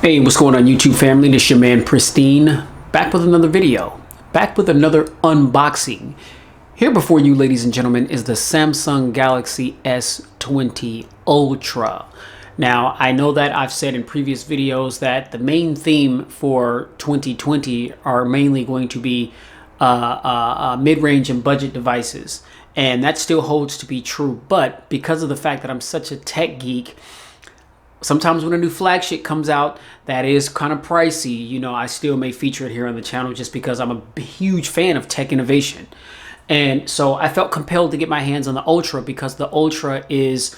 Hey, what's going on YouTube family? This is your man Pristine, back with another video, back with another unboxing. Here before you, ladies and gentlemen, is the Samsung Galaxy S20 Ultra. Now, I know that I've said in previous videos that the main theme for 2020 are mainly going to be mid-range and budget devices, and that still holds to be true. But because of the fact that I'm such a tech geek, sometimes when a new flagship comes out that is kind of pricey, you know, I still may feature it here on the channel just because I'm a huge fan of tech innovation. And so I felt compelled to get my hands on the Ultra because the Ultra is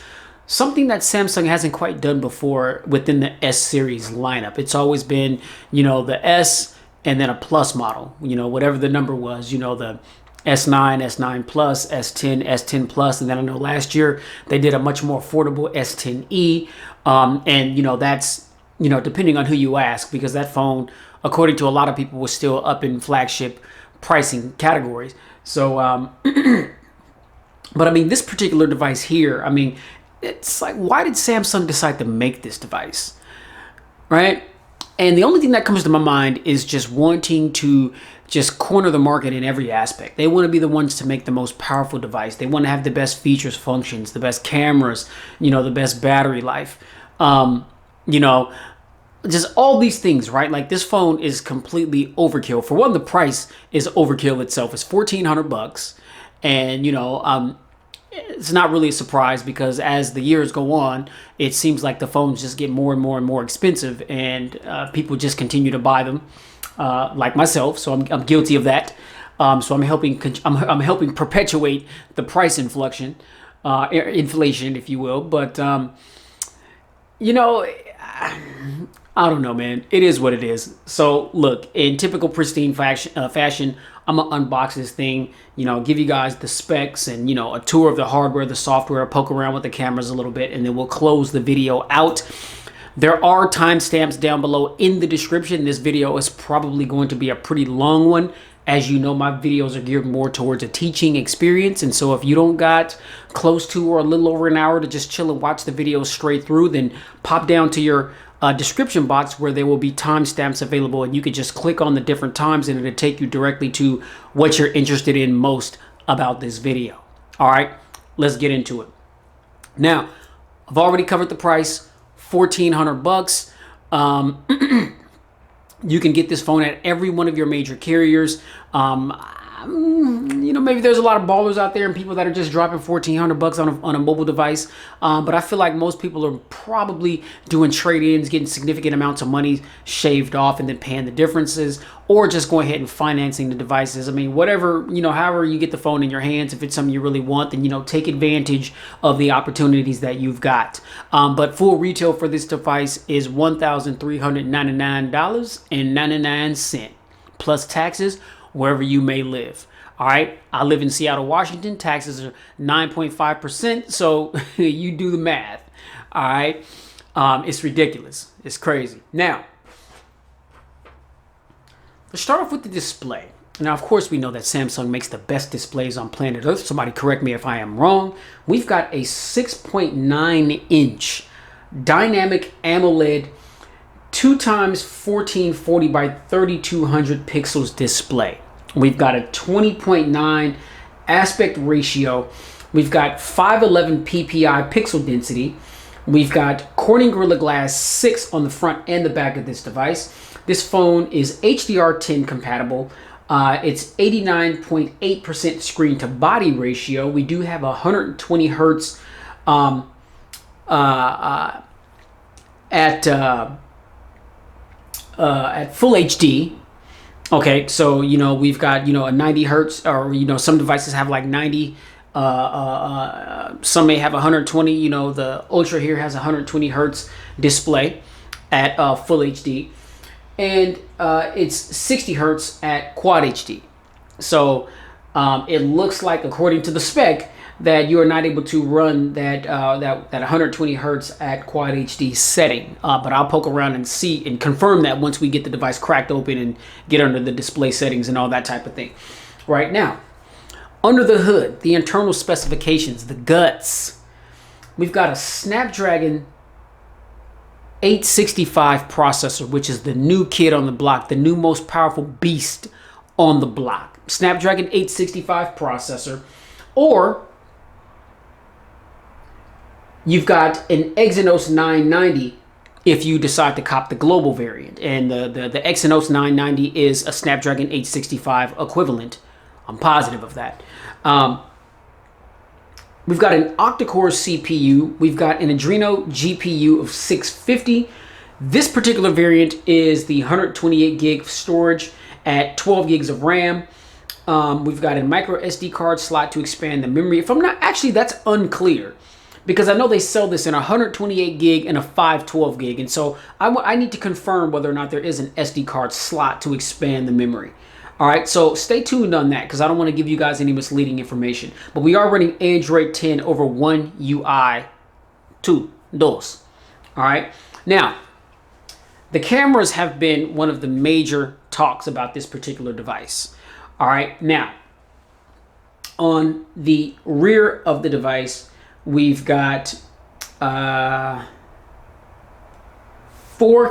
something that Samsung hasn't quite done before within the S series lineup. It's always been, you know, the S and then a Plus model, you know, whatever the number was, you know, the S9, S9 Plus, S10, S10 Plus, and then I know last year they did a much more affordable S10e, and you know that's, you know, depending on who you ask, because that phone, according to a lot of people, was still up in flagship pricing categories. So, but I mean, this particular device here, I mean, it's like, why did Samsung decide to make this device, right? And the only thing that comes to my mind is just wanting to just corner the market in every aspect. They want to be the ones to make the most powerful device. They want to have the best features, functions, the best cameras, you know, the best battery life, you know, just all these things, right? Like this phone is completely overkill. For one, the price is overkill itself. It's $1,400, and you know, it's not really a surprise because as the years go on, it seems like the phones just get more and more and more expensive, and people just continue to buy them, like myself. So I'm guilty of that. So I'm helping perpetuate the price inflation, if you will. But you know, I don't know, man. It is what it is. So look, in typical Pristine fashion, I'm gonna unbox this thing, you know, give you guys the specs and, you know, a tour of the hardware, the software, poke around with the cameras a little bit, and then we'll close the video out. There are timestamps down below in the description. This video is probably going to be a pretty long one. As you know, my videos are geared more towards a teaching experience. And so if you don't got close to or a little over an hour to just chill and watch the video straight through, then pop down to your description box where there will be timestamps available, and you can just click on the different times and it'll take you directly to what you're interested in most about this video. All right, let's get into it. Now, I've already covered the price, $1,400. You can get this phone at every one of your major carriers. You know, maybe there's a lot of ballers out there and people that are just dropping $1,400 on a mobile device. But I feel like most people are probably doing trade-ins, getting significant amounts of money shaved off and then paying the differences, or just going ahead and financing the devices. I mean, whatever, you know, however you get the phone in your hands, if it's something you really want, then, you know, take advantage of the opportunities that you've got. But full retail for this device is $1,399.99 plus taxes, wherever you may live. All right, I live in Seattle, Washington. Taxes are 9.5%, so you do the math. All right, it's ridiculous. It's crazy. Now, let's start off with the display. Now, of course, we know that Samsung makes the best displays on planet Earth. Somebody correct me if I am wrong. We've got a 6.9-inch dynamic AMOLED 2x1440 by 3200 pixels display. We've got a 20.9 aspect ratio. We've got 511 ppi pixel density. We've got Corning Gorilla Glass 6 on the front and the back of this device. This phone is HDR10 compatible. It's 89.8% screen to body ratio. We do have 120 hertz at full HD. Okay, so, you know, we've got, you know, a 90 hertz, or, you know, some devices have like 90, some may have 120, you know, the Ultra here has 120 hertz display at full HD, and it's 60 hertz at quad HD. So it looks like, according to the spec, that you are not able to run that 120 hertz at quad HD setting. But I'll poke around and see and confirm that once we get the device cracked open and get under the display settings and all that type of thing. Right now, under the hood, the internal specifications, the guts, we've got a Snapdragon 865 processor, which is the new kid on the block, the new most powerful beast on the block. Snapdragon 865 processor. Or you've got an Exynos 990 if you decide to cop the global variant. And the Exynos 990 is a Snapdragon 865 equivalent. I'm positive of that. We've got an octa-core CPU. We've got an Adreno GPU of 650. This particular variant is the 128 gig storage at 12 gigs of RAM. We've got a micro SD card slot to expand the memory. If I'm not, actually that's unclear, because I know they sell this in a 128 gig and a 512 gig. And so I need to confirm whether or not there is an SD card slot to expand the memory. All right, so stay tuned on that, because I don't want to give you guys any misleading information. But we are running Android 10 over One UI 2. All right, now the cameras have been one of the major talks about this particular device. All right, now on the rear of the device, we've got 4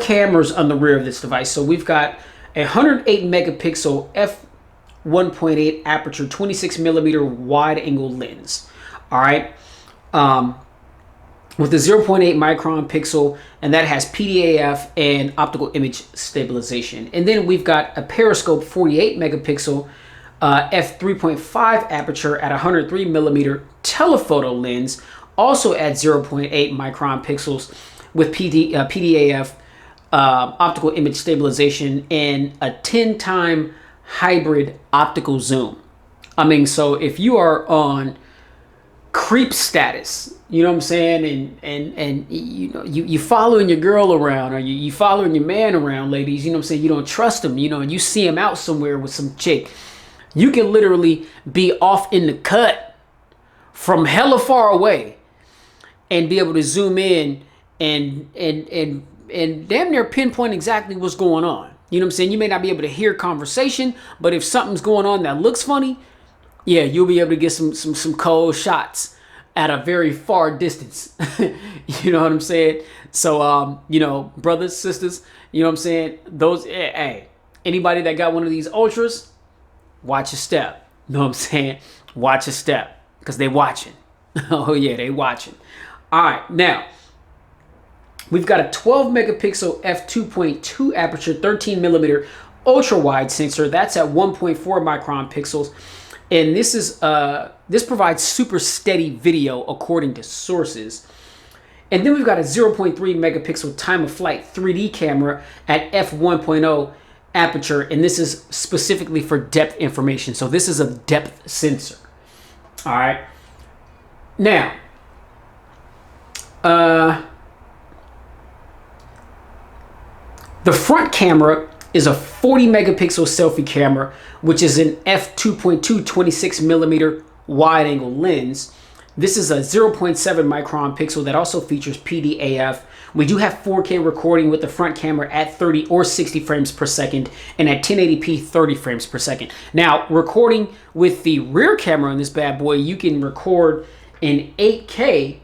cameras on the rear of this device. So we've got a 108 megapixel f1.8 aperture 26 millimeter wide angle lens. All right, with a 0.8 micron pixel, and that has PDAF and optical image stabilization. And then we've got a periscope 48 megapixel f3.5 aperture at 103 millimeter telephoto lens, also at 0.8 micron pixels, with PDAF, optical image stabilization, and a 10-time hybrid optical zoom. I mean, so if you are on creep status, you know what I'm saying, and you know, you following your girl around, or you following your man around, ladies, you know what I'm saying, you don't trust him, you know, and you see him out somewhere with some chick, you can literally be off in the cut from hella far away and be able to zoom in and damn near pinpoint exactly what's going on. You know what I'm saying? You may not be able to hear conversation, but if something's going on that looks funny, yeah, you'll be able to get some cold shots at a very far distance. You know what I'm saying? So, you know, brothers, sisters, you know what I'm saying? Those, hey, anybody that got one of these ultras, watch your step. You know what I'm saying? Watch your step, because they watching. Oh yeah, they watching. All right, now we've got a 12 megapixel f2.2 aperture 13 millimeter ultra wide sensor. That's at 1.4 micron pixels, and this is this provides super steady video according to sources. And then we've got a 0.3 megapixel time of flight 3D camera at f1.0 aperture, and this is specifically for depth information. So this is a depth sensor. All right, now the front camera is a 40 megapixel selfie camera, which is an f2.2 26 millimeter wide angle lens. This is a 0.7 micron pixel that also features PDAF. We do have 4K recording with the front camera at 30 or 60 frames per second, and at 1080p 30 frames per second. Now, recording with the rear camera on this bad boy, you can record in 8K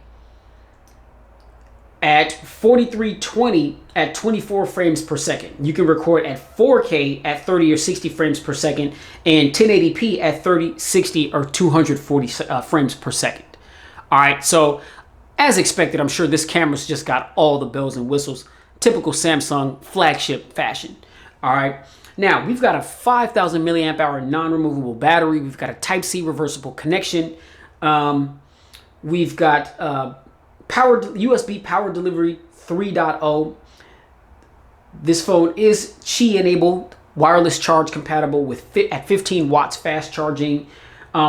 at 4320 at 24 frames per second. You can record at 4K at 30 or 60 frames per second, and 1080p at 30, 60, or 240 frames per second. All right, so as expected, I'm sure this camera's just got all the bells and whistles, typical Samsung flagship fashion. All right, now we've got a 5,000 milliamp hour non-removable battery. We've got a Type-C reversible connection. We've got USB power delivery 3.0. This phone is Qi enabled, wireless charge compatible with at 15 watts fast charging.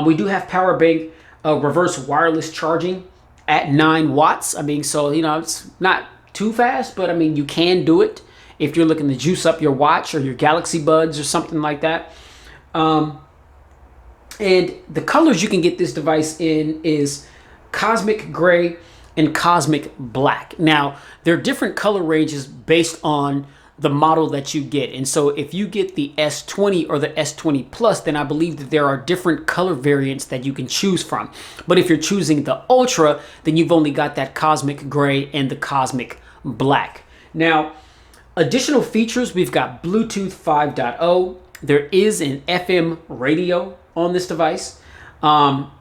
We do have power bank reverse wireless charging at 9 watts. I mean, so, you know, it's not too fast, but I mean, you can do it if you're looking to juice up your watch or your Galaxy Buds or something like that. And the colors you can get this device in is Cosmic Gray and Cosmic Black. Now, there are different color ranges based on the model that you get. And so if you get the S20 or the S20 Plus, then I believe that there are different color variants that you can choose from. But if you're choosing the Ultra, then you've only got that Cosmic Gray and the Cosmic Black. Now, additional features, we've got Bluetooth 5.0. There is an FM radio on this device. And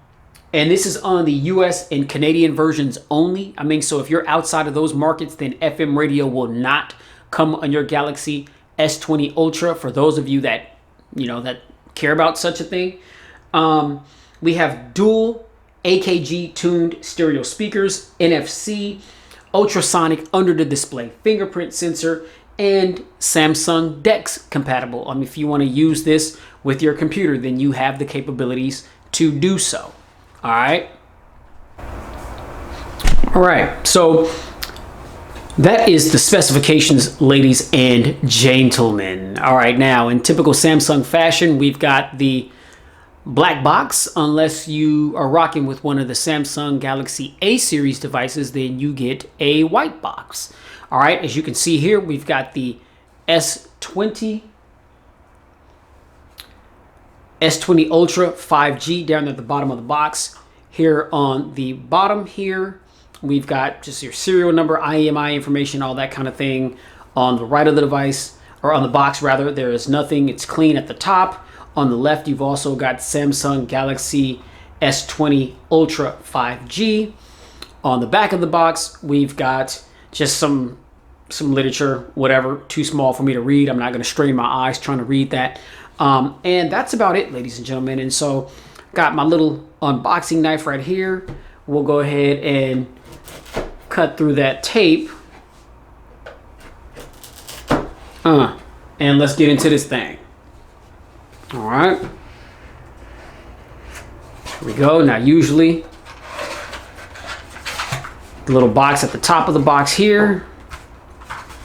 this is on the US and Canadian versions only. I mean, so if you're outside of those markets, then FM radio will not come on your Galaxy S20 Ultra for those of you that, that care about such a thing. We have dual AKG tuned stereo speakers, NFC, ultrasonic under the display fingerprint sensor, and Samsung DeX compatible. I mean, if you want to use this with your computer, then you have the capabilities to do so. All right. All right. So that is the specifications, ladies and gentlemen. All right. Now, in typical Samsung fashion, we've got the black box. Unless you are rocking with one of the Samsung Galaxy A series devices, then you get a white box. All right, as you can see here, we've got the S20 Ultra 5G down at the bottom of the box. Here on the bottom here, we've got just your serial number, IMEI information, all that kind of thing. On the right of the device, or on the box rather, there is nothing. It's clean at the top. On the left, you've also got Samsung Galaxy S20 Ultra 5G. On the back of the box, we've got just some literature, whatever, too small for me to read. I'm not going to strain my eyes trying to read that. And that's about it, ladies and gentlemen. And so got my little unboxing knife right here. We'll go ahead and cut through that tape. And let's get into this thing. All right. Here we go. Now, usually the little box at the top of the box here.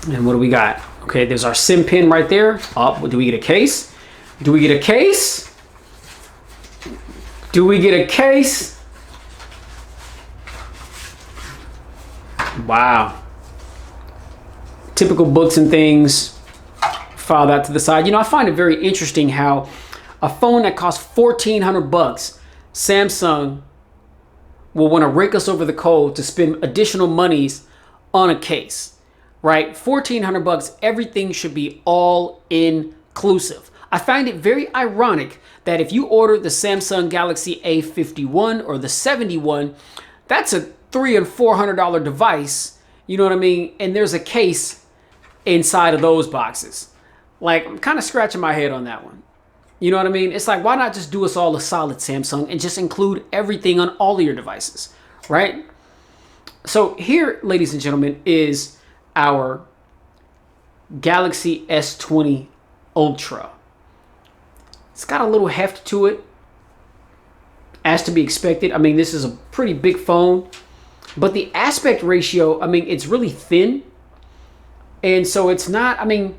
And what do we got? Okay, there's our SIM pin right there. Oh, do we get a case? Do we get a case? Do we get a case? Wow. Typical books and things. File that to the side. I find it very interesting how a phone that costs $1,400, Samsung will want to rake us over the coal to spend additional monies on a case. Right? $1,400, everything should be all inclusive. I find it very ironic that if you order the Samsung Galaxy A51 or the 71, that's a $300 and $400 device, you know what I mean? And there's a case inside of those boxes. Like, I'm kind of scratching my head on that one. You know what I mean? It's like, why not just do us all a solid, Samsung, and just include everything on all of your devices, right? So here, ladies and gentlemen, is our Galaxy S20 Ultra. It's got a little heft to it, as to be expected. I mean, this is a pretty big phone, but the aspect ratio, I mean, it's really thin. And so it's not, I mean,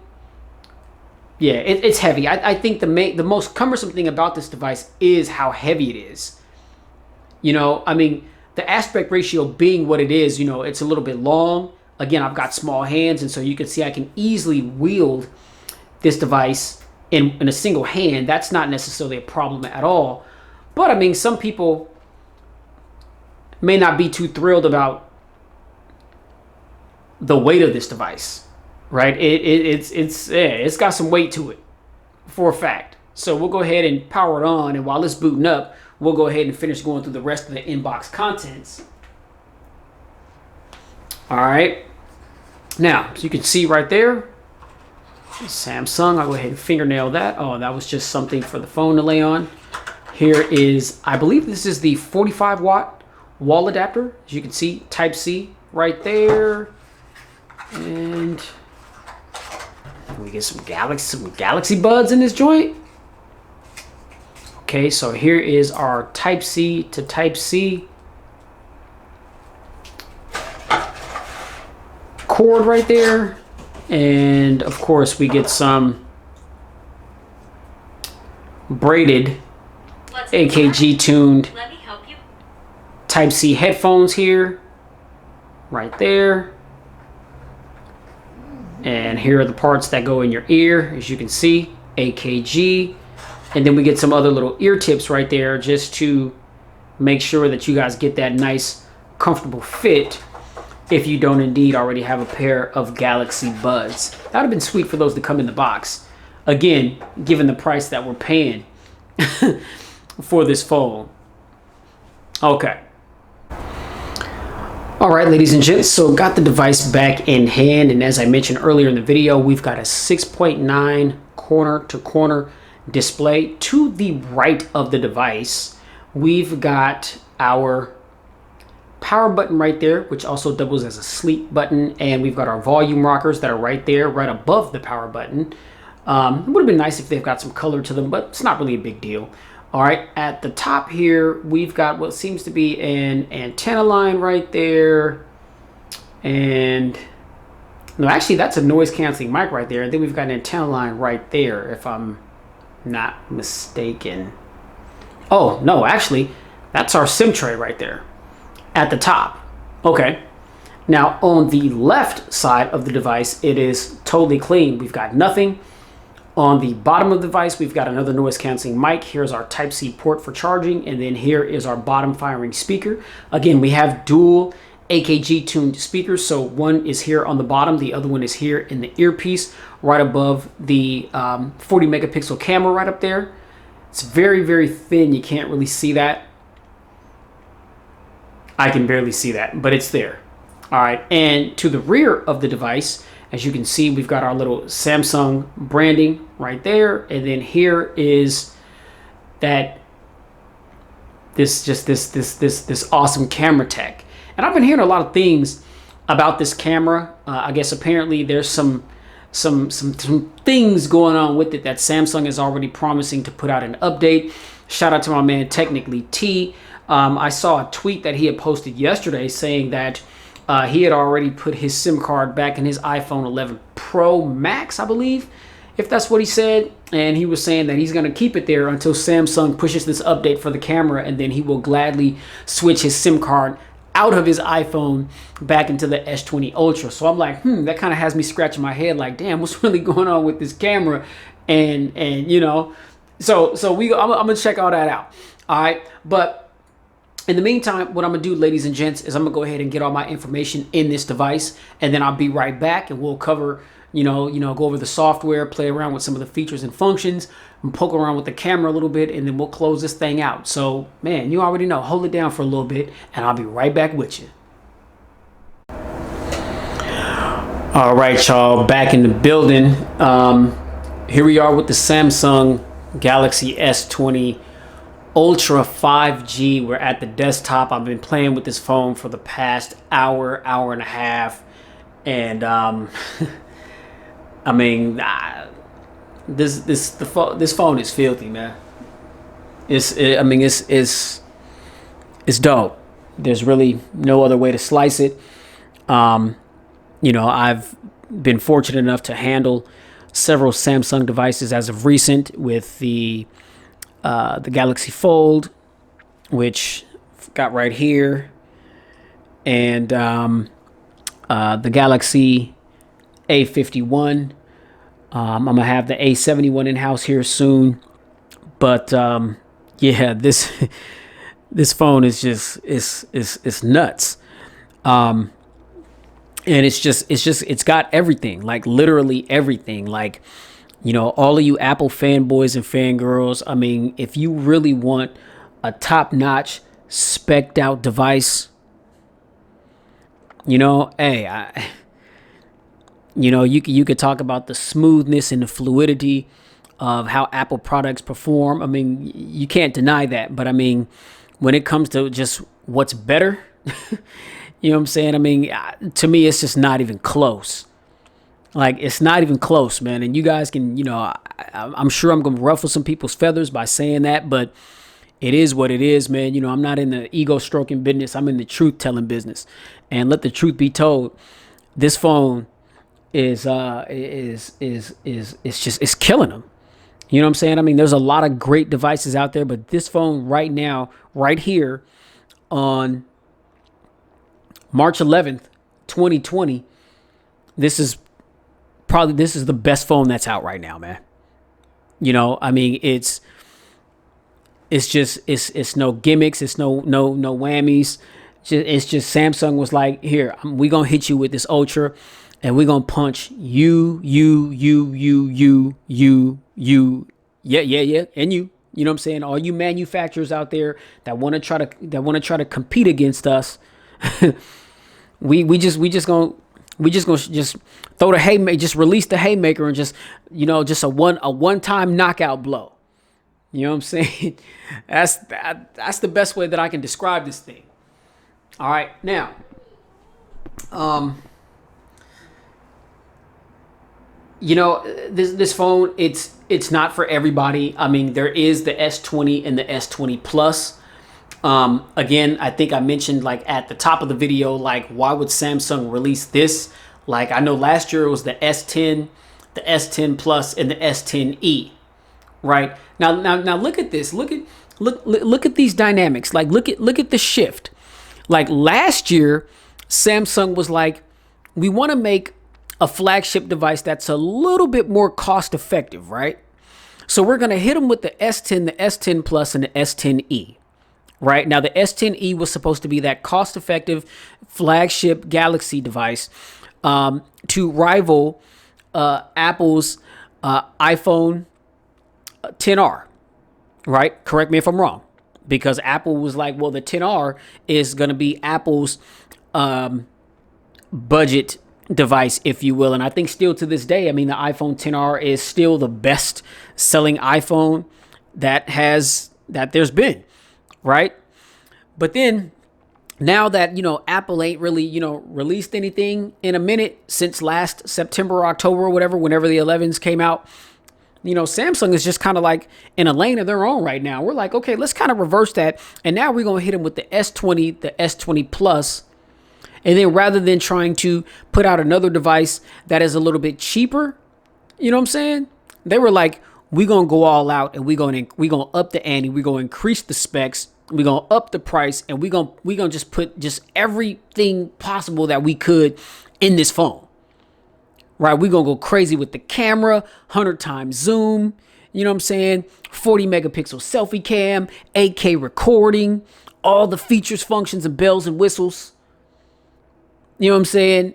yeah, it's heavy. I think the most cumbersome thing about this device is how heavy it is. I mean, the aspect ratio being what it is, it's a little bit long. Again, I've got small hands, and so you can see I can easily wield this device in a single hand. That's not necessarily a problem at all. But I mean, some people may not be too thrilled about the weight of this device, right? It's got some weight to it for a fact. So we'll go ahead and power it on, and while it's booting up, we'll go ahead and finish going through the rest of the inbox contents. All right. Now, so you can see right there, Samsung. I'll go ahead and fingernail that. Oh, that was just something for the phone to lay on. Here is, I believe this is the 45 watt wall adapter. As you can see, Type-C right there. And we get some Galaxy Buds in this joint. Okay, so here is our Type-C to Type-C cord right there. And of course we get some braided AKG tuned Type-C headphones here, right there. And here are the parts that go in your ear, as you can see, AKG. And then we get some other little ear tips right there just to make sure that you guys get that nice, comfortable fit. if you don't indeed already have a pair of Galaxy Buds. That would have been sweet for those to come in the box. Again, given the price that we're paying for this phone. Okay. All right, ladies and gents, so got the device back in hand, and as I mentioned earlier in the video, we've got a 6.9 corner-to-corner display. To the right of the device, we've got our power button right there, which also doubles as a sleep button, and we've got our volume rockers that are right there, right above the power button. It would have been nice if they've got some color to them, but it's not really a big deal. All right, at the top here, we've got what seems to be an antenna line right there, and no, actually that's a noise canceling mic right there, and then we've got an antenna line right there, if I'm not mistaken. Oh no, actually that's our SIM tray right there at the top. Okay, now on the left side of the device, it is totally clean. We've got nothing. On the bottom of the device, we've got another noise canceling mic. Here's our Type-C port for charging, and then here is our bottom firing speaker. Again, we have dual AKG tuned speakers, so one is here on the bottom, the other one is here in the earpiece right above the 40 megapixel camera right up there. It's very, very thin. You can't really see that. I can barely see that, but it's there. All right, and to the rear of the device, as you can see, we've got our little Samsung branding right there, and then here is that this awesome camera tech. And I've been hearing a lot of things about this camera. I guess apparently there's some things going on with it that Samsung is already promising to put out an update. Shout out to my man Technically T. I saw a tweet that he had posted yesterday saying that he had already put his SIM card back in his iPhone 11 Pro Max, I believe, if that's what he said. And he was saying that he's going to keep it there until Samsung pushes this update for the camera, and then he will gladly switch his SIM card out of his iPhone back into the S20 Ultra. So I'm like, that kind of has me scratching my head like, damn, what's really going on with this camera? And you know, so I'm going to check all that out. All right, but in the meantime, what I'm gonna do, ladies and gents, is I'm gonna go ahead and get all my information in this device, and then I'll be right back, and we'll cover, go over the software, play around with some of the features and functions, and poke around with the camera a little bit, and then we'll close this thing out. So, man, you already know, hold it down for a little bit, and I'll be right back with you. All right, y'all, back in the building. Here we are with the Samsung Galaxy S20 Ultra 5G. We're at the desktop. I've been playing with this phone for the past hour and a half, and I mean, this phone is filthy, man. It's dope. There's really no other way to slice it. I've been fortunate enough to handle several Samsung devices as of recent, with the Galaxy Fold, which I've got right here, and the Galaxy A51. I'm gonna have the A71 in house here soon, but yeah, this phone is just it's nuts. And it's got everything, like literally everything. Like, all of you Apple fanboys and fangirls, I mean, if you really want a top-notch, spec'd out device, hey, you could talk about the smoothness and the fluidity of how Apple products perform. I mean, you can't deny that. But I mean, when it comes to just what's better, you know what I'm saying? I mean, to me, it's just not even close. Like, it's not even close, man. And you guys can, I'm sure I'm going to ruffle some people's feathers by saying that, but it is what it is, man. I'm not in the ego stroking business. I'm in the truth telling business. And let the truth be told, this phone is killing them. You know what I'm saying? I mean, there's a lot of great devices out there, but this phone right now, right here on March 11th, 2020, this is the best phone that's out right now, man. I mean, it's no gimmicks, it's no whammies. It's just Samsung was like, here, we gonna hit you with this Ultra, and we gonna punch you, yeah, and you. You know what I'm saying? All you manufacturers out there that want to try to compete against us, we just gonna just throw the haymaker, just release the haymaker, and just just a one time knockout blow. You know what I'm saying? That's the best way that I can describe this thing. All right, now, this phone, it's not for everybody. I mean, there is the S20 and the S20 Plus. Again, I think I mentioned like at the top of the video, like why would Samsung release this? Like I know last year it was the S10, the S10 Plus, and the S10e. Right now look at this. Look at these dynamics. Like look at the shift. Like last year, Samsung was like, we want to make a flagship device that's a little bit more cost effective, right? So we're going to hit them with the S10, the S10 Plus, and the S10e. Right now, the S10e was supposed to be that cost effective flagship Galaxy device to rival Apple's iPhone 10R, right? Correct me if I'm wrong, because Apple was like, well, the 10R is going to be Apple's budget device, if you will. And I think still to this day, I mean, the iPhone 10R is still the best selling iPhone that there's been, right? But then now that, Apple ain't really, released anything in a minute since last September or October or whatever, whenever the 11s came out, Samsung is just kind of like in a lane of their own right now. We're like, okay, let's kind of reverse that. And now we're going to hit them with the S20, the S20 Plus. And then rather than trying to put out another device that is a little bit cheaper, you know what I'm saying? They were like, we're going to go all out, and we're going to up the ante. We're going to increase the specs. We're going to up the price, and we're going to just put just everything possible that we could in this phone. Right, we're going to go crazy with the camera, 100 times zoom, you know what I'm saying? 40 megapixel selfie cam, 8K recording, all the features, functions, and bells and whistles. You know what I'm saying?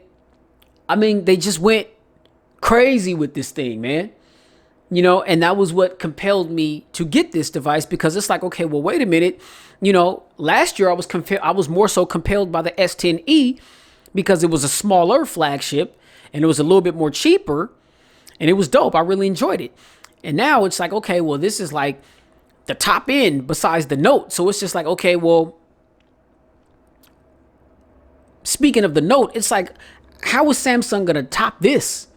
I mean, they just went crazy with this thing, man. And that was what compelled me to get this device, because it's like, okay, well, wait a minute. Last year I was more so compelled by the S10e because it was a smaller flagship. And it was a little bit more cheaper, and it was dope. I really enjoyed it. And now it's like, okay, well, this is like the top end besides the Note. So it's just like, okay, well, speaking of the Note, it's like, how is Samsung going to top this?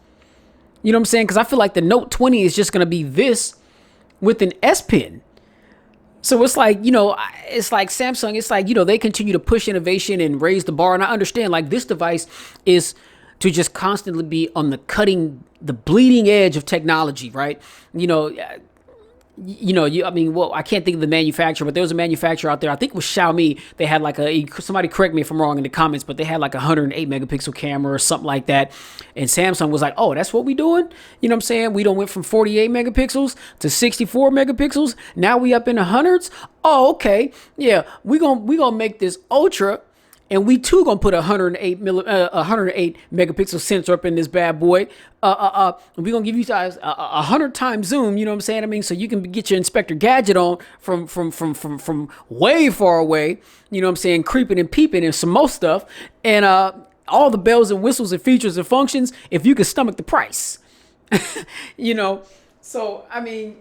You know what I'm saying? Because I feel like the Note 20 is just going to be this with an S Pen. So it's like, it's like Samsung, it's like, they continue to push innovation and raise the bar. And I understand, like, this device is to just constantly be on the bleeding edge of technology, right? I can't think of the manufacturer, but there was a manufacturer out there. I think it was Xiaomi. They had like somebody correct me if I'm wrong in the comments, but they had like a 108 megapixel camera or something like that. And Samsung was like, oh, that's what we doing? You know what I'm saying? We don't went from 48 megapixels to 64 megapixels. Now we up in the hundreds. Oh, okay. Yeah, we gonna make this Ultra. And we too gonna put a 108 megapixel sensor up in this bad boy. We gonna give you guys a 100 times zoom. You know what I'm saying? I mean, so you can get your Inspector Gadget on from way far away. You know what I'm saying? Creeping and peeping and some more stuff, and all the bells and whistles and features and functions. If you can stomach the price, So I mean,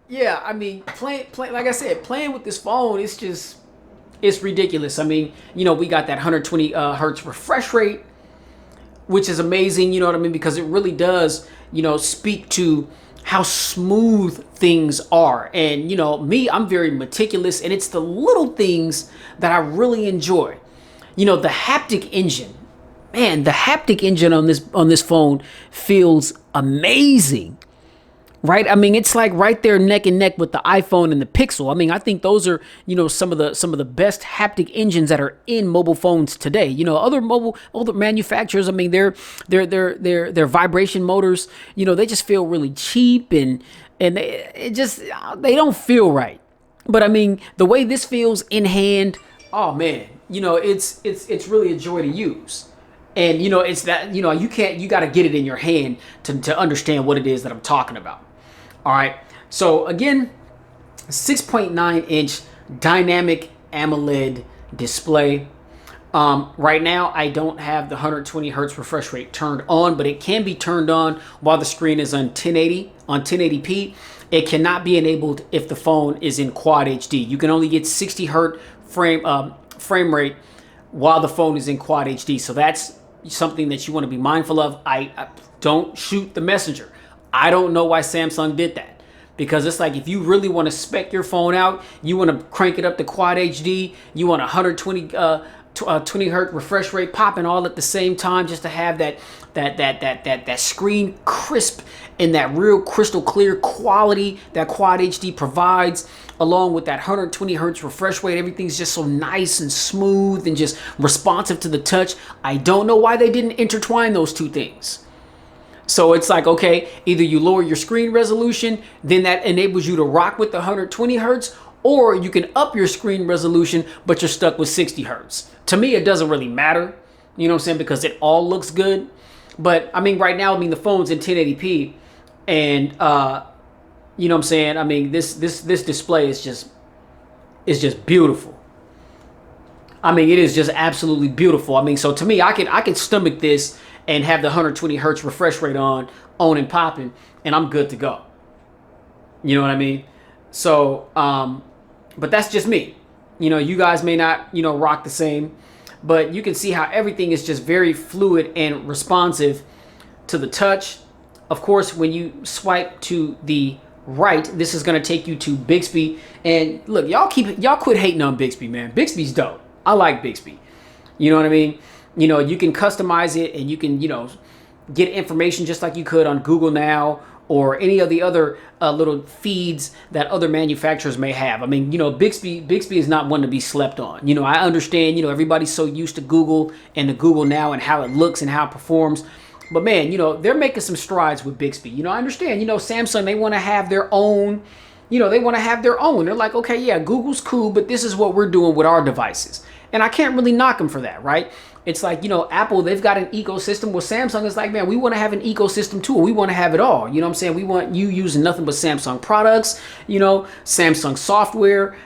yeah. I mean, playing like I said, playing with this phone, it's ridiculous. I mean, we got that 120 hertz refresh rate, which is amazing. You know what I mean? Because it really does, speak to how smooth things are. And, me, I'm very meticulous, and it's the little things that I really enjoy. The haptic engine, man, the haptic engine on this phone feels amazing. Right? I mean, it's like right there neck and neck with the iPhone and the Pixel. I mean, I think those are, some of the best haptic engines that are in mobile phones today. Other manufacturers, I mean, their vibration motors, they just feel really cheap and they don't feel right. But I mean, the way this feels in hand, oh man, it's really a joy to use. And it's that you got to get it in your hand to understand what it is that I'm talking about. All right. So again, 6.9-inch dynamic AMOLED display. Right now, I don't have the 120 hertz refresh rate turned on, but it can be turned on while the screen is on 1080p. It cannot be enabled if the phone is in Quad HD. You can only get 60 hertz frame rate while the phone is in Quad HD. So that's something that you want to be mindful of. I don't shoot the messenger. I don't know why Samsung did that. Because it's like, if you really want to spec your phone out, you want to crank it up to Quad HD, you want 120 20 hertz refresh rate popping all at the same time, just to have that screen crisp and that real crystal clear quality that Quad HD provides, along with that 120 hertz refresh rate. Everything's just so nice and smooth and just responsive to the touch. I don't know why they didn't intertwine those two things. So it's like, okay, either you lower your screen resolution, then that enables you to rock with the 120 hertz, or you can up your screen resolution, but you're stuck with 60 hertz. To me, it doesn't really matter, you know what I'm saying, because it all looks good. But I mean, right now, the phone's in 1080p, and you know what I'm saying. I mean, this display is just beautiful. I mean, it is just absolutely beautiful. I mean, so to me, I could stomach this and have the 120 hertz refresh rate on and popping, and I'm good to go. You know what I mean? So, but that's just me. You guys may not, rock the same, but you can see how everything is just very fluid and responsive to the touch. Of course, when you swipe to the right, this is going to take you to Bixby. And look, y'all quit hating on Bixby, man. Bixby's dope. I like Bixby. You know what I mean? You can customize it, and you can, get information just like you could on Google Now or any of the other little feeds that other manufacturers may have. I mean, Bixby is not one to be slept on. I understand, everybody's so used to Google and the Google Now and how it looks and how it performs. But man, they're making some strides with Bixby. I understand, Samsung, they want to have their own, They're like, okay, yeah, Google's cool, but this is what we're doing with our devices. And I can't really knock them for that, right? It's like, Apple, they've got an ecosystem. Well, Samsung is like, man, we want to have an ecosystem too. We want to have it all. You know what I'm saying? We want you using nothing but Samsung products, Samsung software,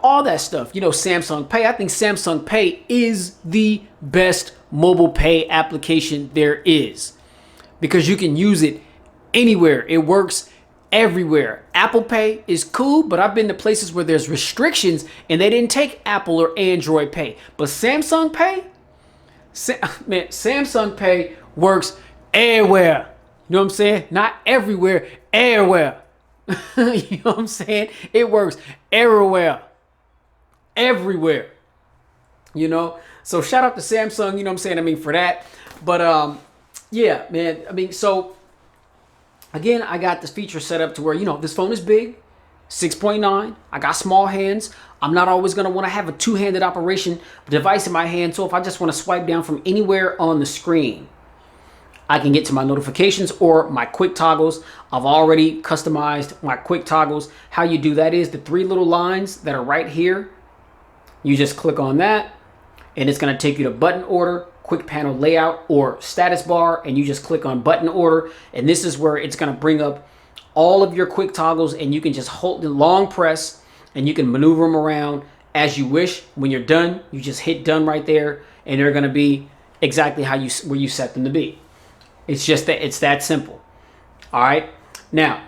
all that stuff. Samsung Pay. I think Samsung Pay is the best mobile pay application there is, because you can use it anywhere. It works everywhere. Apple Pay is cool, but I've been to places where there's restrictions and they didn't take Apple or Android Pay. But Samsung Pay, man, Samsung Pay works everywhere. You know what I'm saying? Not everywhere, everywhere. You know what I'm saying? It works everywhere. Everywhere. So shout out to Samsung, you know what I'm saying? For that. But yeah, man. So again, I got this feature set up to where, this phone is big, 6.9. I got small hands. I'm not always going to want to have a two-handed operation device in my hand. So if I just want to swipe down from anywhere on the screen, I can get to my notifications or my quick toggles. I've already customized my quick toggles. How you do that is the three little lines that are right here. You just click on that, and it's going to take you to button order, quick panel layout, or status bar, and you just click on button order. And this is where it's going to bring up all of your quick toggles, and you can just hold the long press and you can maneuver them around as you wish. When you're done, you just hit done right there, and they're going to be exactly where you set them to be. It's just that it's that simple. All right. Now,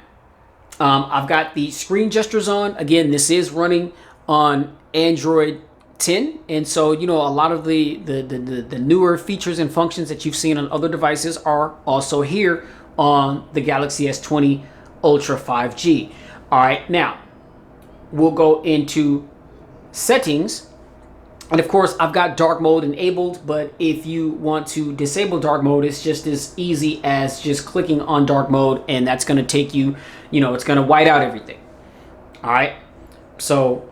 I've got the screen gestures on. Again, this is running on Android 10, and so a lot of the newer features and functions that you've seen on other devices are also here on the Galaxy S20 Ultra 5G. All right, now we'll go into settings, and of course I've got dark mode enabled, but if you want to disable dark mode, it's just as easy as just clicking on dark mode, and that's going to take you, it's going to white out everything. All right, so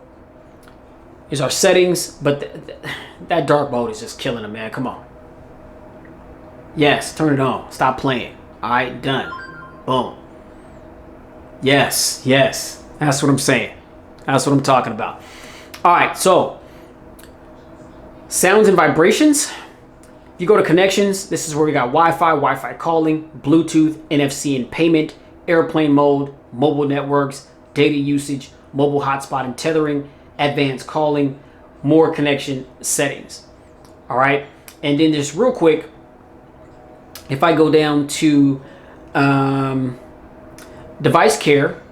here's our settings, but that dark mode is just killing them, man. Come on. Yes, turn it on. Stop playing. All right, done. Boom. Yes. That's what I'm saying. That's what I'm talking about. All right, so Sounds and vibrations. If you go to connections, this is where we got Wi-Fi, Wi-Fi calling, Bluetooth, NFC and payment, airplane mode, mobile networks, data usage, mobile hotspot and tethering, advanced calling, more connection settings. All right. And then just real quick, if I go down to device care,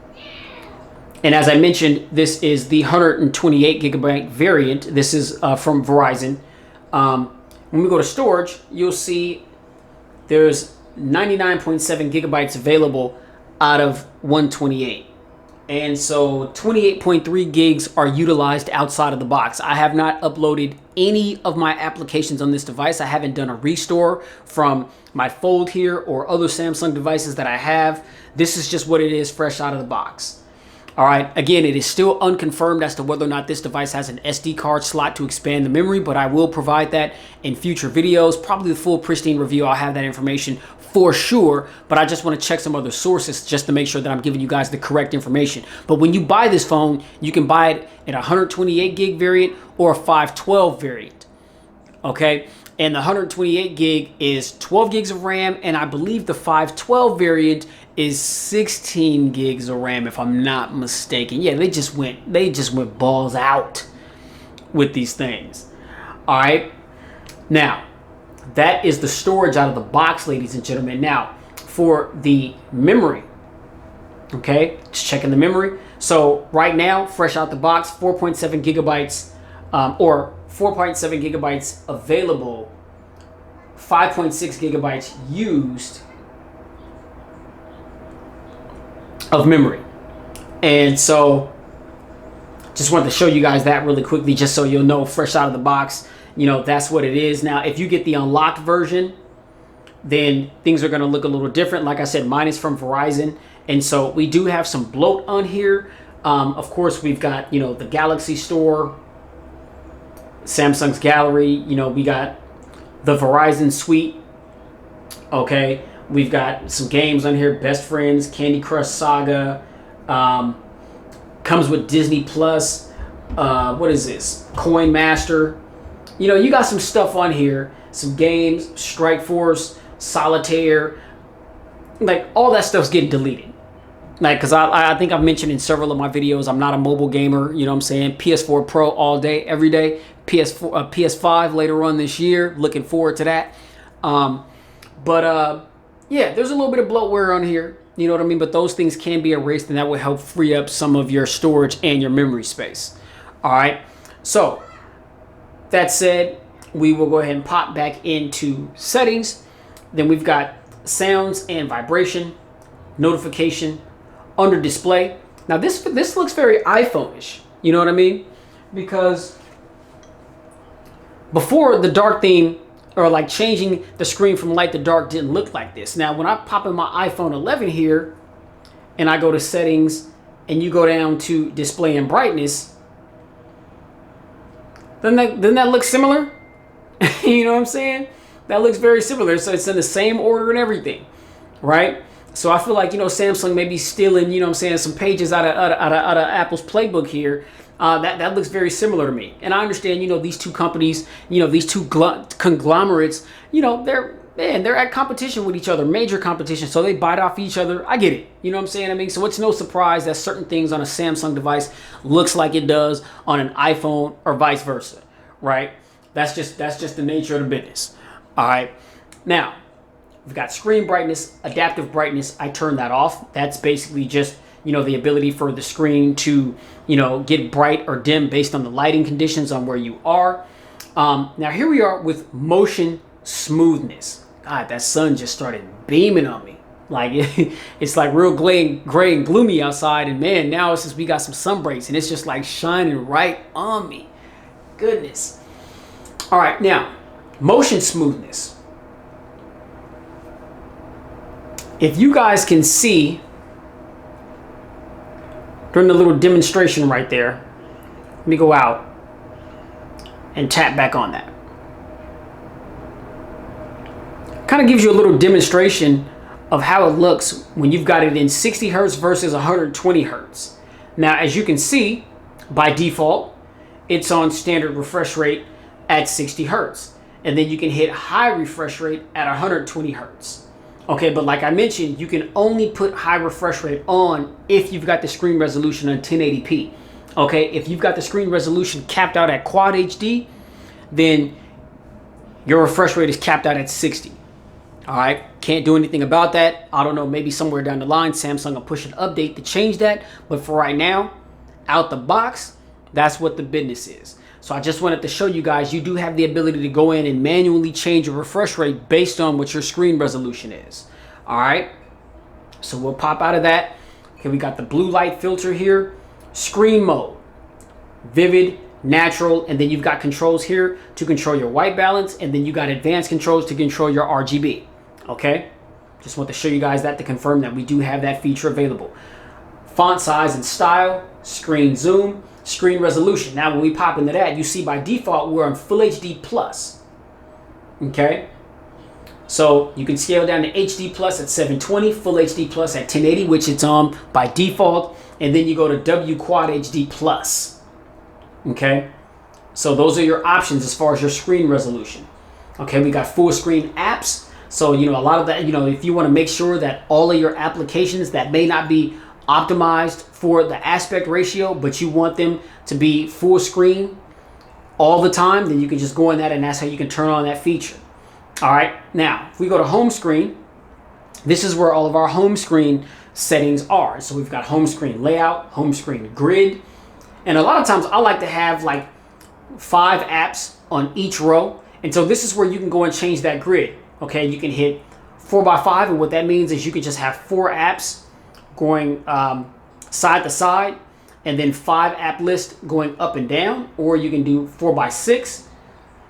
and as I mentioned, this is the 128 gigabyte variant. This is from Verizon. When we go to storage, you'll see there's 99.7 gigabytes available out of 128. And so 28.3 gigs are utilized outside of the box. I have not uploaded any of my applications on this device. I haven't done a restore from my Fold here or other Samsung devices that I have. This is just what it is fresh out of the box. All right, again, it is still unconfirmed as to whether or not this device has an SD card slot to expand the memory, but I will provide that in future videos. Probably the full pristine review, I'll have that information for sure, but I just want to check some other sources just to make sure that I'm giving you guys the correct information. But when you buy this phone, you can buy it in a 128 gig variant or a 512 variant, okay? And the 128 gig is 12 gigs of RAM, and I believe the 512 variant is 16 gigs of RAM, if I'm not mistaken. Yeah, they just went balls out with these things. All right. Now, that is the storage out of the box, ladies and gentlemen. Now, for the memory, okay, just checking the memory. So right now, fresh out the box, 4.7 gigabytes, or 4.7 gigabytes available, 5.6 gigabytes used of memory. And so just wanted to show you guys that really quickly, just so you'll know fresh out of the box, you know, that's what it is. Now, if you get the unlocked version, then things are going to look a little different. Like I said, mine is from Verizon. And so we do have some bloat on here. Of course, we've got, you know, the Galaxy Store, Samsung's Gallery, you know, we got the Verizon Suite. Okay. We've got some games on here, Best Friends, Candy Crush Saga, comes with Disney Plus. What is this? Coin Master. You know, you got some stuff on here, some games, Strike Force, Solitaire. Like, all that stuff's getting deleted. Like, because I think I've mentioned in several of my videos, I'm not a mobile gamer, you know what I'm saying? PS4 Pro all day, every day. PS5 later on this year. Looking forward to that. Yeah, there's a little bit of bloatware on here, you know what I mean? But those things can be erased, and that will help free up some of your storage and your memory space. All right. So that said, we will go ahead and pop back into settings. Then we've got sounds and vibration, notification, under display. Now this looks very iPhone-ish, you know what I mean? Because before, the dark theme, or like changing the screen from light to dark, didn't look like this. Now, when I pop in my iPhone 11 here and I go to settings and you go down to display and brightness, then that looks similar. You know what I'm saying? That looks very similar. So it's in the same order and everything, right? So I feel like, you know, Samsung may be stealing, you know what I'm saying, some pages out of Apple's playbook here. That looks very similar to me. And I understand, you know, these two companies, you know, these two conglomerates, you know, they're at competition with each other, major competition. So they bite off each other. I get it. You know what I'm saying? I mean, so it's no surprise that certain things on a Samsung device looks like it does on an iPhone or vice versa, right? That's just the nature of the business. All right. Now, we've got screen brightness, adaptive brightness. I turn that off. That's basically just, you know, the ability for the screen to, you know, get bright or dim based on the lighting conditions on where you are. Now here we are with motion smoothness. God, that sun just started beaming on me. Like it's like real gray and gloomy outside, and man, now it's just we got some sun breaks and it's just like shining right on me. Goodness. All right, now motion smoothness. If you guys can see during the little demonstration right there, let me go out and tap back on that. Kind of gives you a little demonstration of how it looks when you've got it in 60 hertz versus 120 hertz. Now, as you can see, by default, it's on standard refresh rate at 60 hertz. And then you can hit high refresh rate at 120 hertz. Okay, but like I mentioned, you can only put high refresh rate on if you've got the screen resolution on 1080p. Okay, if you've got the screen resolution capped out at Quad HD, then your refresh rate is capped out at 60. All right, can't do anything about that. I don't know, maybe somewhere down the line, Samsung will push an update to change that. But for right now, out the box, that's what the business is. So I just wanted to show you guys, you do have the ability to go in and manually change your refresh rate based on what your screen resolution is. All right, so we'll pop out of that. Okay, we got the blue light filter here, screen mode, vivid, natural, and then you've got controls here to control your white balance, and then you got advanced controls to control your RGB. Okay, just want to show you guys that to confirm that we do have that feature available. Font size and style, screen zoom, screen resolution. Now when we pop into that, you see by default we're on Full HD Plus. Okay, so you can scale down to HD Plus at 720, Full HD Plus at 1080, which it's on by default, and then you go to W Quad HD Plus. Okay, so those are your options as far as your screen resolution. Okay, we got full screen apps. So, you know, a lot of that, you know, if you want to make sure that all of your applications that may not be optimized for the aspect ratio, but you want them to be full screen all the time, then you can just go in that, and that's how you can turn on that feature. All right, now if we go to home screen, this is where all of our home screen settings are. So we've got home screen layout, home screen grid, and a lot of times I like to have like 5 apps on each row, and so this is where you can go and change that grid. Okay, you can hit 4x5, and what that means is you can just have 4 apps going side to side, and then 5 app list going up and down, or you can do 4x6.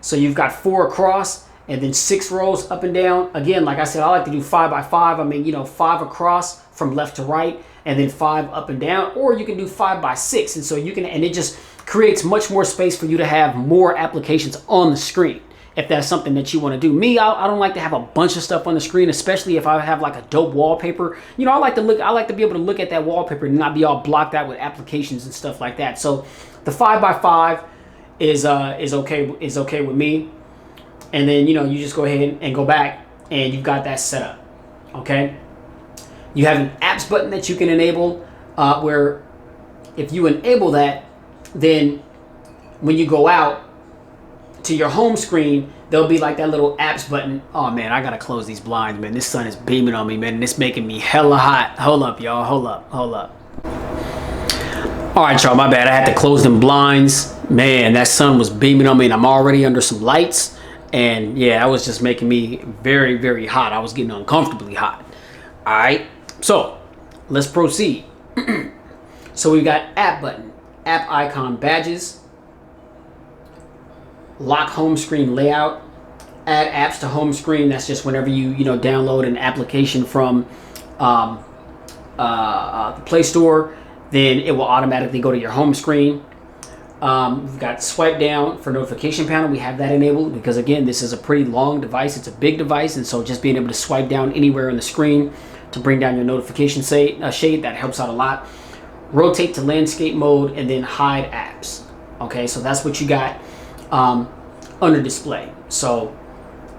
So you've got 4 across and then 6 rows up and down. Again, like I said, I like to do 5x5. I mean, you know, 5 across from left to right, and then 5 up and down, or you can do 5x6. And so you can, and it just creates much more space for you to have more applications on the screen, if that's something that you want to do. Me, I don't like to have a bunch of stuff on the screen, especially if I have like a dope wallpaper. You know, I like to be able to look at that wallpaper and not be all blocked out with applications and stuff like that. So the 5x5 is okay with me. And then, you know, you just go ahead and go back, and you've got that set up. Okay, you have an apps button that you can enable, where if you enable that, then when you go out to your home screen, there'll be like that little apps button. Oh man, I gotta close these blinds, man. This sun is beaming on me, man, and it's making me hella hot. Hold up, y'all. Hold up. All right, y'all, my bad. I had to close them blinds. Man, that sun was beaming on me, and I'm already under some lights, and yeah, that was just making me very, very hot. I was getting uncomfortably hot. All right, so let's proceed. So we got app button, app icon, badges, lock home screen layout, add apps to home screen. That's just whenever you download an application from the Play Store, then it will automatically go to your home screen. We've got swipe down for notification panel. We have that enabled because, again, this is a pretty long device. It's a big device, and so just being able to swipe down anywhere on the screen to bring down your notification shade, that helps out a lot. Rotate to landscape mode, and then hide apps. Okay, so that's what you got under display. So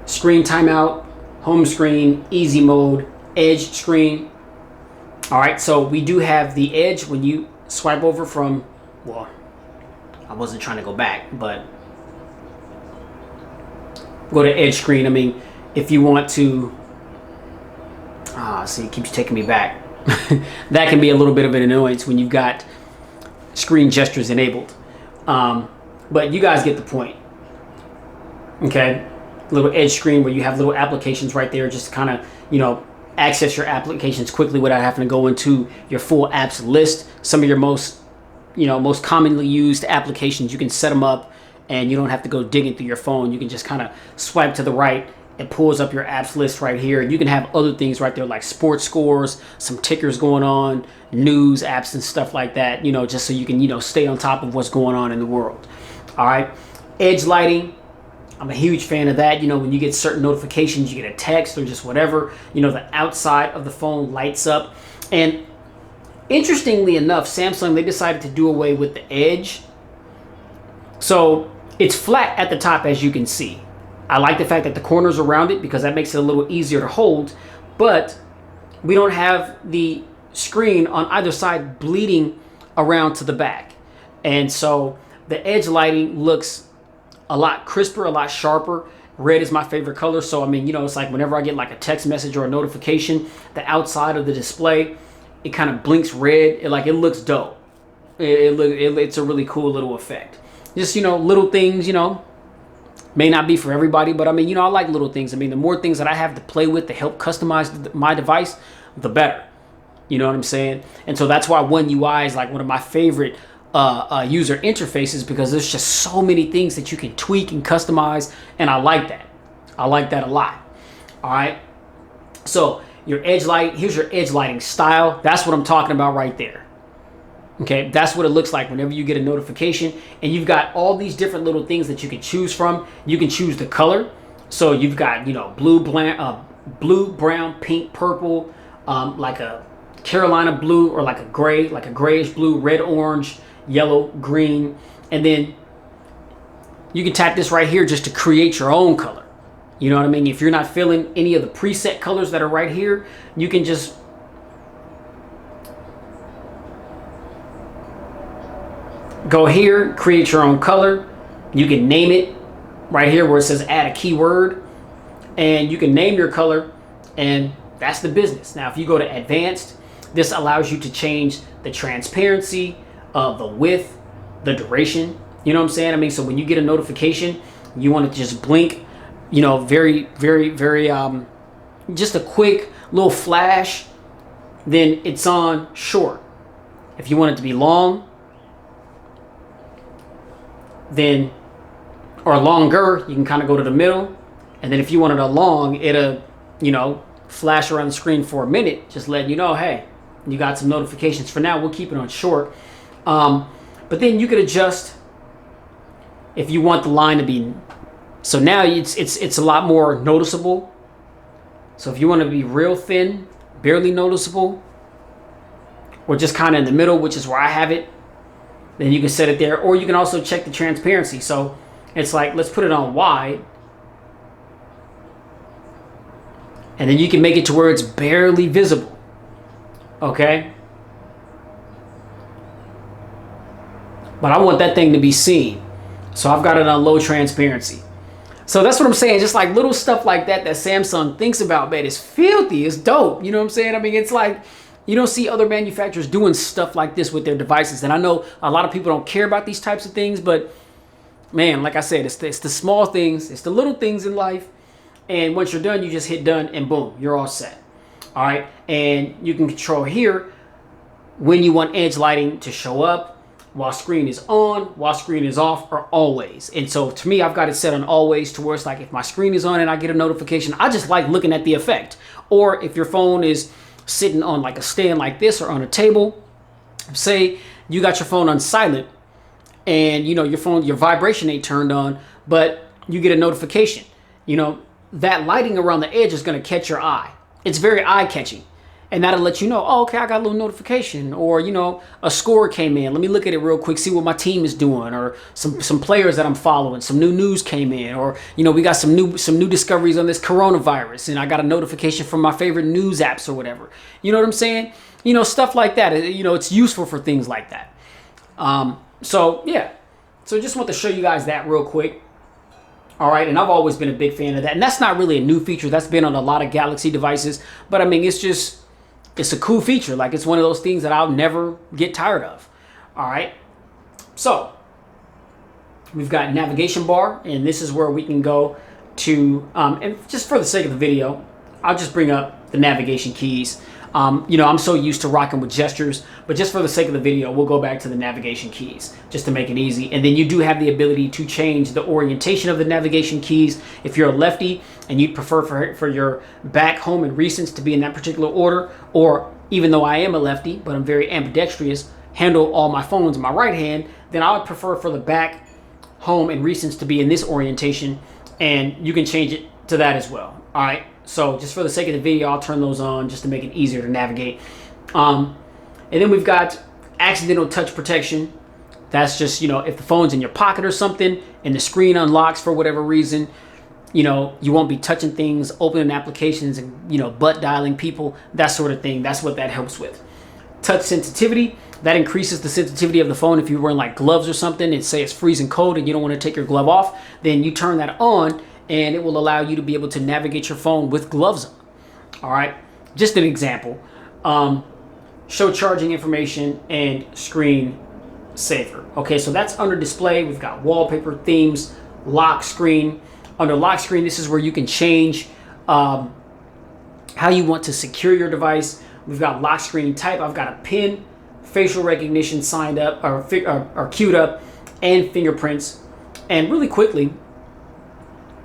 screen timeout, home screen, easy mode, edge screen. All right, so we do have the edge when you swipe over from, well, I wasn't trying to go back, but go to edge screen. I mean, if you want to, see, it keeps taking me back. That can be a little bit of an annoyance when you've got screen gestures enabled. But you guys get the point. Okay, little edge screen where you have little applications right there, just kind of, access your applications quickly without having to go into your full apps list. Some of your most commonly used applications, you can set them up and you don't have to go digging through your phone. You can just kind of swipe to the right. It pulls up your apps list right here. You can have other things right there like sports scores, some tickers going on, news apps and stuff like that, just so you can, stay on top of what's going on in the world. All right. Edge lighting. I'm a huge fan of that. When you get certain notifications, you get a text or just whatever, the outside of the phone lights up. And interestingly enough, Samsung, they decided to do away with the edge. So It's flat at the top, as you can see. I like the fact that the corners are rounded because that makes it a little easier to hold, but we don't have the screen on either side bleeding around to the back. And so the edge lighting looks a lot crisper, a lot sharper. Red is my favorite color. So, I mean, you know, it's like whenever I get like a text message or a notification, the outside of the display, it kind of blinks red. It looks dope. It's a really cool little effect. Just, you know, little things, you know, may not be for everybody, but I mean, you know, I like little things. I mean, the more things that I have to play with to help customize my device, the better. You know what I'm saying? And so that's why One UI is like one of my favorite user interfaces, because there's just so many things that you can tweak and customize, and I like that. I like that a lot. All right. So your edge light, here's your edge lighting style. That's what I'm talking about right there. Okay, that's what it looks like whenever you get a notification, and you've got all these different little things that you can choose from. You can choose the color. So you've got, you know, blue, brown, pink, purple, like a Carolina blue, or like a grayish blue, red, orange, yellow, green. And then you can tap this right here just to create your own color. You know what I mean? If you're not feeling any of the preset colors that are right here, you can just go here, create your own color. You can name it right here where it says add a keyword, and you can name your color, and that's the business. Now, if you go to advanced, this allows you to change the transparency, the width, the duration. You know what I'm saying? I mean, so when you get a notification, you want to just blink, you know, very, very, very, just a quick little flash, then it's on short. If you want it to be long, then, or longer, you can kind of go to the middle. And then if you wanted a long, it'll, you know, flash around the screen for a minute, just letting you know, hey, you got some notifications. For now, we'll keep it on short. But then you could adjust if you want the line to be, so now it's a lot more noticeable. So if you want to be real thin, barely noticeable, or just kind of in the middle, which is where I have it, then you can set it there. Or you can also check the transparency. So it's like, let's put it on wide, and then you can make it to where it's barely visible. Okay? But I want that thing to be seen. So I've got it on low transparency. So that's what I'm saying. Just like little stuff like that Samsung thinks about, man, it's filthy. It's dope. You know what I'm saying? I mean, it's like, you don't see other manufacturers doing stuff like this with their devices. And I know a lot of people don't care about these types of things, but man, like I said, it's the small things. It's the little things in life. And once you're done, you just hit done and boom, you're all set. All right. And you can control here when you want edge lighting to show up, while screen is on, while screen is off, or always. And so to me, I've got it set on always, to where it's like if my screen is on and I get a notification, I just like looking at the effect. Or if your phone is sitting on like a stand like this or on a table, say you got your phone on silent and you know your vibration ain't turned on, but you get a notification, you know, that lighting around the edge is going to catch your eye. It's very eye catching. And that'll let you know, oh, okay, I got a little notification, or, you know, a score came in. Let me look at it real quick, see what my team is doing, or some players that I'm following, some new news came in, or, you know, we got some new discoveries on this coronavirus, and I got a notification from my favorite news apps or whatever. You know what I'm saying? You know, stuff like that. You know, it's useful for things like that. So, yeah. So just want to show you guys that real quick. All right, and I've always been a big fan of that. And that's not really a new feature. That's been on a lot of Galaxy devices. But, I mean, it's a cool feature. Like, it's one of those things that I'll never get tired of. All right. So we've got navigation bar, and this is where we can go to, and just for the sake of the video, I'll just bring up the navigation keys. You know, I'm so used to rocking with gestures, but just for the sake of the video, we'll go back to the navigation keys just to make it easy. And then you do have the ability to change the orientation of the navigation keys. If you're a lefty and you'd prefer for your back, home, and recents to be in that particular order, or even though I am a lefty, but I'm very ambidextrous, handle all my phones in my right hand, then I would prefer for the back, home, and recents to be in this orientation, and you can change it to that as well. All right. So just for the sake of the video, I'll turn those on just to make it easier to navigate. And then we've got accidental touch protection. That's just, if the phone's in your pocket or something and the screen unlocks for whatever reason, you won't be touching things, opening applications, and, butt dialing people, that sort of thing. That's what that helps with. Touch sensitivity, that increases the sensitivity of the phone. If you're wearing like gloves or something and say it's freezing cold and you don't want to take your glove off, then you turn that on and it will allow you to be able to navigate your phone with gloves on. All right, just an example. Show charging information and screen saver. Okay, so that's under display. We've got wallpaper, themes, lock screen. Under lock screen, this is where you can change how you want to secure your device. We've got lock screen type. I've got a pin, facial recognition signed up or queued up, and fingerprints. And really quickly,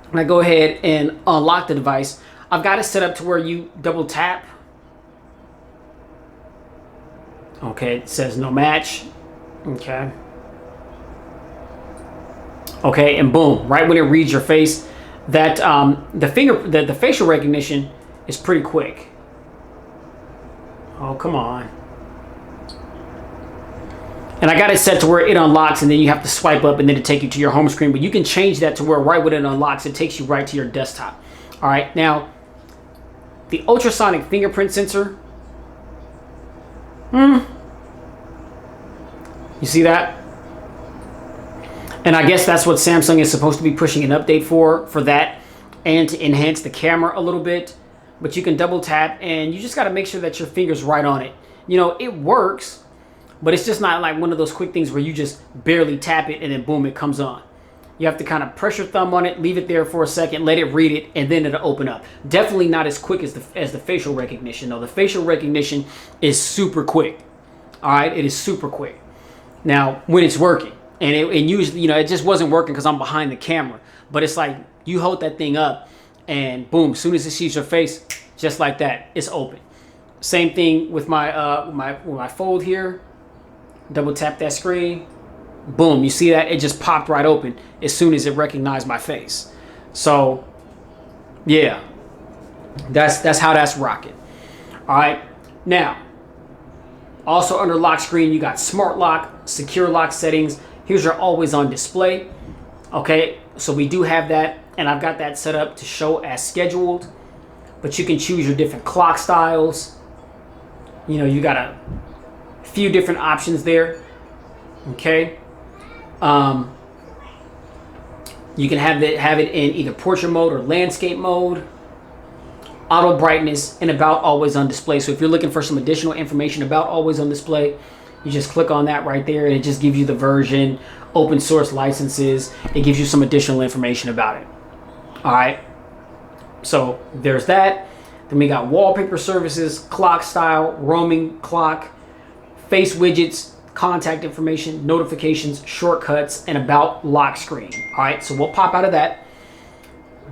when I go ahead and unlock the device, I've got it set up to where you double tap. Okay, it says no match. Okay. Okay, and boom, right when it reads your face, that the facial recognition is pretty quick. Oh, come on. And I got it set to where it unlocks and then you have to swipe up and then it take you to your home screen, but you can change that to where right when it unlocks, it takes you right to your desktop. All right, now the ultrasonic fingerprint sensor. You see that? And I guess that's what Samsung is supposed to be pushing an update for that, and to enhance the camera a little bit. But you can double tap and you just got to make sure that your finger's right on it. It works, but it's just not like one of those quick things where you just barely tap it and then boom, it comes on. You have to kind of press your thumb on it, leave it there for a second, let it read it, and then it'll open up. Definitely not as quick as the facial recognition, though. The facial recognition is super quick. All right, it is super quick. Now, when it's working, and usually, it just wasn't working because I'm behind the camera. But it's like you hold that thing up, and boom, as soon as it sees your face, just like that, it's open. Same thing with my fold here. Double tap that screen. Boom, you see that? It just popped right open as soon as it recognized my face. So, yeah, that's how that's rocking. All right, now, also under lock screen, you got smart lock, secure lock settings. Here's your always on display. Okay, so we do have that, and I've got that set up to show as scheduled, but you can choose your different clock styles. You got a few different options there. Okay. You can have it in either portrait mode or landscape mode, auto brightness, and about always on display. So if you're looking for some additional information about always on display, you just click on that right there and it just gives you the version, open source licenses. It gives you some additional information about it. All right. So there's that. Then we got wallpaper services, clock style, roaming clock, face widgets, contact information, notifications, shortcuts, and about lock screen. All right, so we'll pop out of that.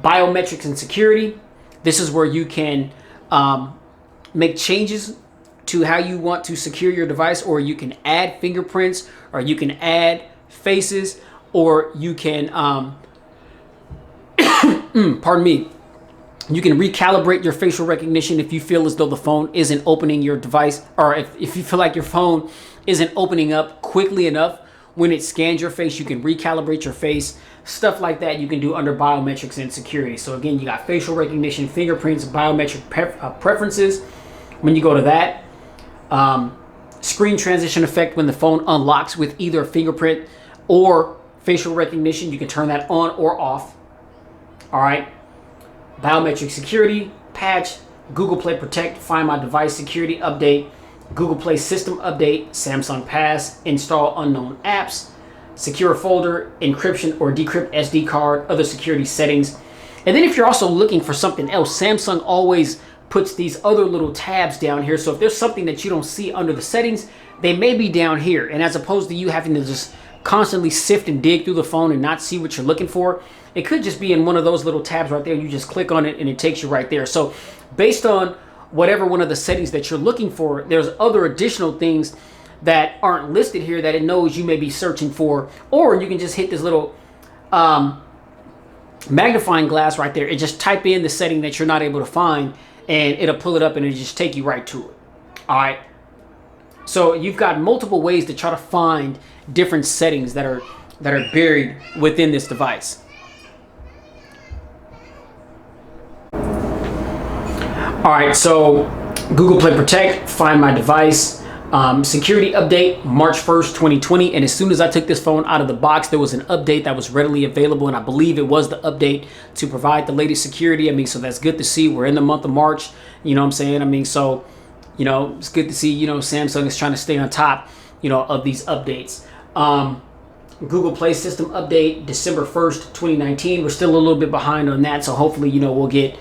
Biometrics and security. This is where you can make changes to how you want to secure your device, or you can add fingerprints, or you can add faces, or you can, pardon me, you can recalibrate your facial recognition if you feel as though the phone isn't opening your device, or if you feel like your phone isn't opening up quickly enough when it scans your face. You can recalibrate your face. Stuff like that you can do under biometrics and security. So again, you got facial recognition, fingerprints, biometric preferences. When you go to that, screen transition effect when the phone unlocks with either a fingerprint or facial recognition, you can turn that on or off. All right. Biometric security, patch, Google Play Protect, Find My Device Security Update, Google Play System Update, Samsung Pass, Install Unknown Apps, Secure Folder, Encryption or Decrypt SD card, other security settings. And then if you're also looking for something else, Samsung always puts these other little tabs down here. So if there's something that you don't see under the settings, they may be down here. And as opposed to you having to just constantly sift and dig through the phone and not see what you're looking for, it could just be in one of those little tabs right there. You just click on it and it takes you right there. So based on whatever one of the settings that you're looking for, there's other additional things that aren't listed here that it knows you may be searching for. Or you can just hit this little magnifying glass right there and just type in the setting that you're not able to find, and it'll pull it up and it'll just take you right to it. All right. So you've got multiple ways to try to find different settings that are buried within this device. All right, so Google Play Protect, find my device. Security update, March 1st, 2020. And as soon as I took this phone out of the box, there was an update that was readily available. And I believe it was the update to provide the latest security. I mean, so that's good to see. We're in the month of March. You know what I'm saying? I mean, so, you know, it's good to see, you know, Samsung is trying to stay on top, you know, of these updates. Google Play System update, December 1st, 2019. We're still a little bit behind on that. So hopefully, you know, we'll get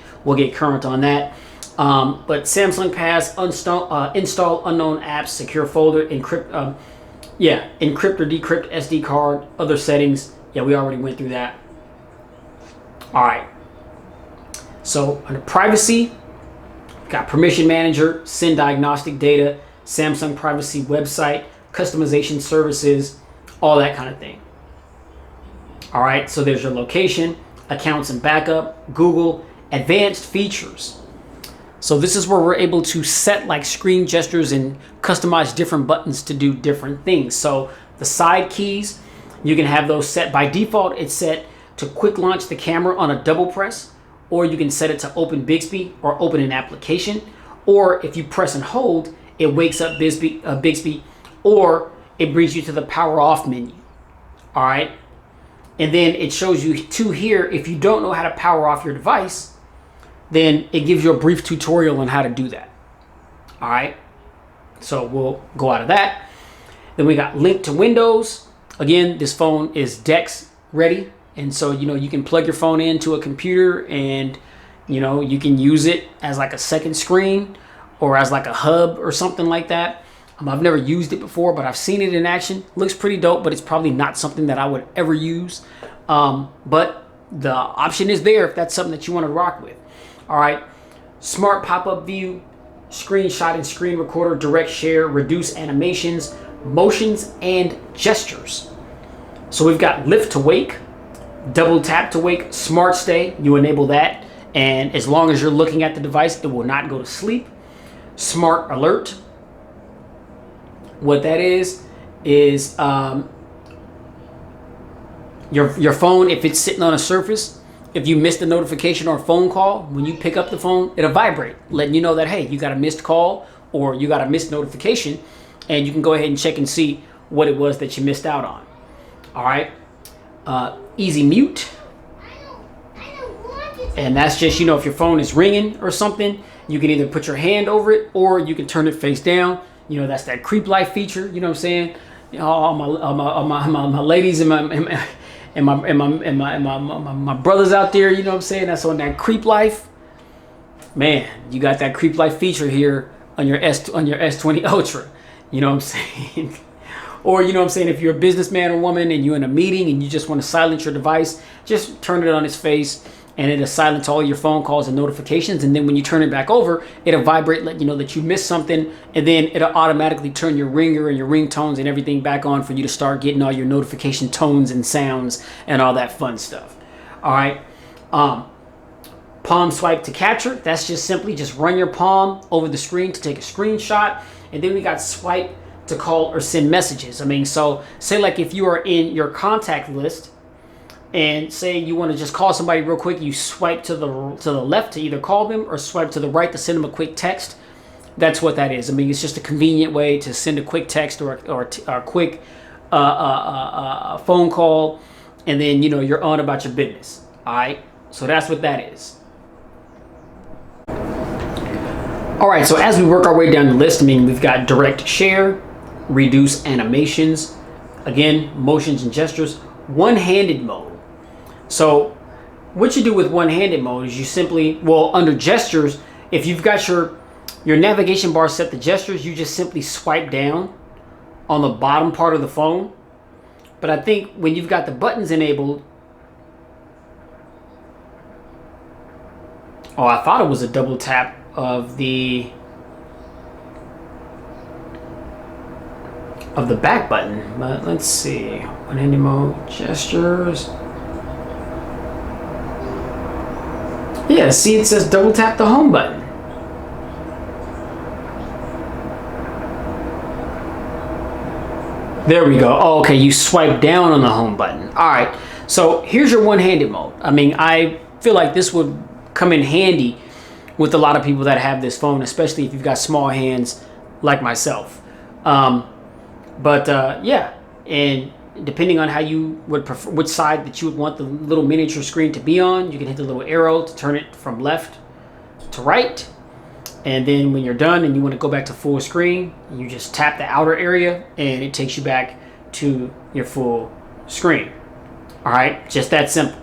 current on that. But Samsung Pass, install unknown apps, secure folder, encrypt or decrypt SD card, other settings. Yeah, we already went through that. All right. So under privacy, got permission manager, send diagnostic data, Samsung privacy website, customization services, all that kind of thing. All right. So there's your location, accounts and backup, Google, advanced features. So this is where we're able to set like screen gestures and customize different buttons to do different things. So the side keys, you can have those set by default. It's set to quick launch the camera on a double press, or you can set it to open Bixby or open an application. Or if you press and hold, it wakes up Bixby, or it brings you to the power off menu. All right. And then it shows you two here. If you don't know how to power off your device, then it gives you a brief tutorial on how to do that. All right, so we'll go out of that. Then we got link to Windows. Again, this phone is DeX ready. And so, you know, you can plug your phone into a computer and, you know, you can use it as like a second screen or as like a hub or something like that. I've never used it before, but I've seen it in action. Looks pretty dope, but it's probably not something that I would ever use. But the option is there if that's something that you want to rock with. All right, smart pop-up view, screenshot and screen recorder, direct share, reduce animations, motions, and gestures. So we've got lift to wake, double tap to wake, smart stay. You enable that, and as long as you're looking at the device, it will not go to sleep. Smart alert. What that is your phone, if it's sitting on a surface, if you missed a notification or a phone call, when you pick up the phone, it'll vibrate, letting you know that, hey, you got a missed call or you got a missed notification, and you can go ahead and check and see what it was that you missed out on. All right. Easy mute. And that's just, you know, if your phone is ringing or something, you can either put your hand over it or you can turn it face down. You know, that's that creep life feature. You know what I'm saying? You know, all my ladies and my brothers out there, you know what I'm saying? That's on that creep life. Man, you got that creep life feature here on your S20 Ultra. You know what I'm saying? Or, you know what I'm saying, if you're a businessman or woman and you're in a meeting and you just want to silence your device, just turn it on its face and it'll silence all your phone calls and notifications. And then when you turn it back over, it'll vibrate, let you know that you missed something. And then it'll automatically turn your ringer and your ringtones and everything back on for you to start getting all your notification tones and sounds and all that fun stuff. All right. Palm swipe to capture. That's just simply just run your palm over the screen to take a screenshot. And then we got swipe to call or send messages. I mean, so say like if you are in your contact list and say you want to just call somebody real quick, you swipe to the left to either call them or swipe to the right to send them a quick text. That's what that is. I mean, it's just a convenient way to send a quick text or a quick phone call, and then, you know, you're on about your business. All right, so that's what that is. All right, so as we work our way down the list, I mean, we've got direct share, reduce animations, again, motions and gestures, one-handed mode. So what you do with one-handed mode is you simply, well, under gestures, if you've got your navigation bar set to gestures, you just simply swipe down on the bottom part of the phone. But I think when you've got the buttons enabled, oh, I thought it was a double tap of the back button, but let's see. One-handed mode, gestures. Yeah, see, it says double tap the home button. There we go. Oh, okay, you swipe down on the home button. All right, so here's your one-handed mode. I mean, I feel like this would come in handy with a lot of people that have this phone, especially if you've got small hands like myself. Yeah, and depending on how you would prefer, which side that you would want the little miniature screen to be on, you can hit the little arrow to turn it from left to right. And then when you're done and you want to go back to full screen, you just tap the outer area and it takes you back to your full screen. All right, just that simple.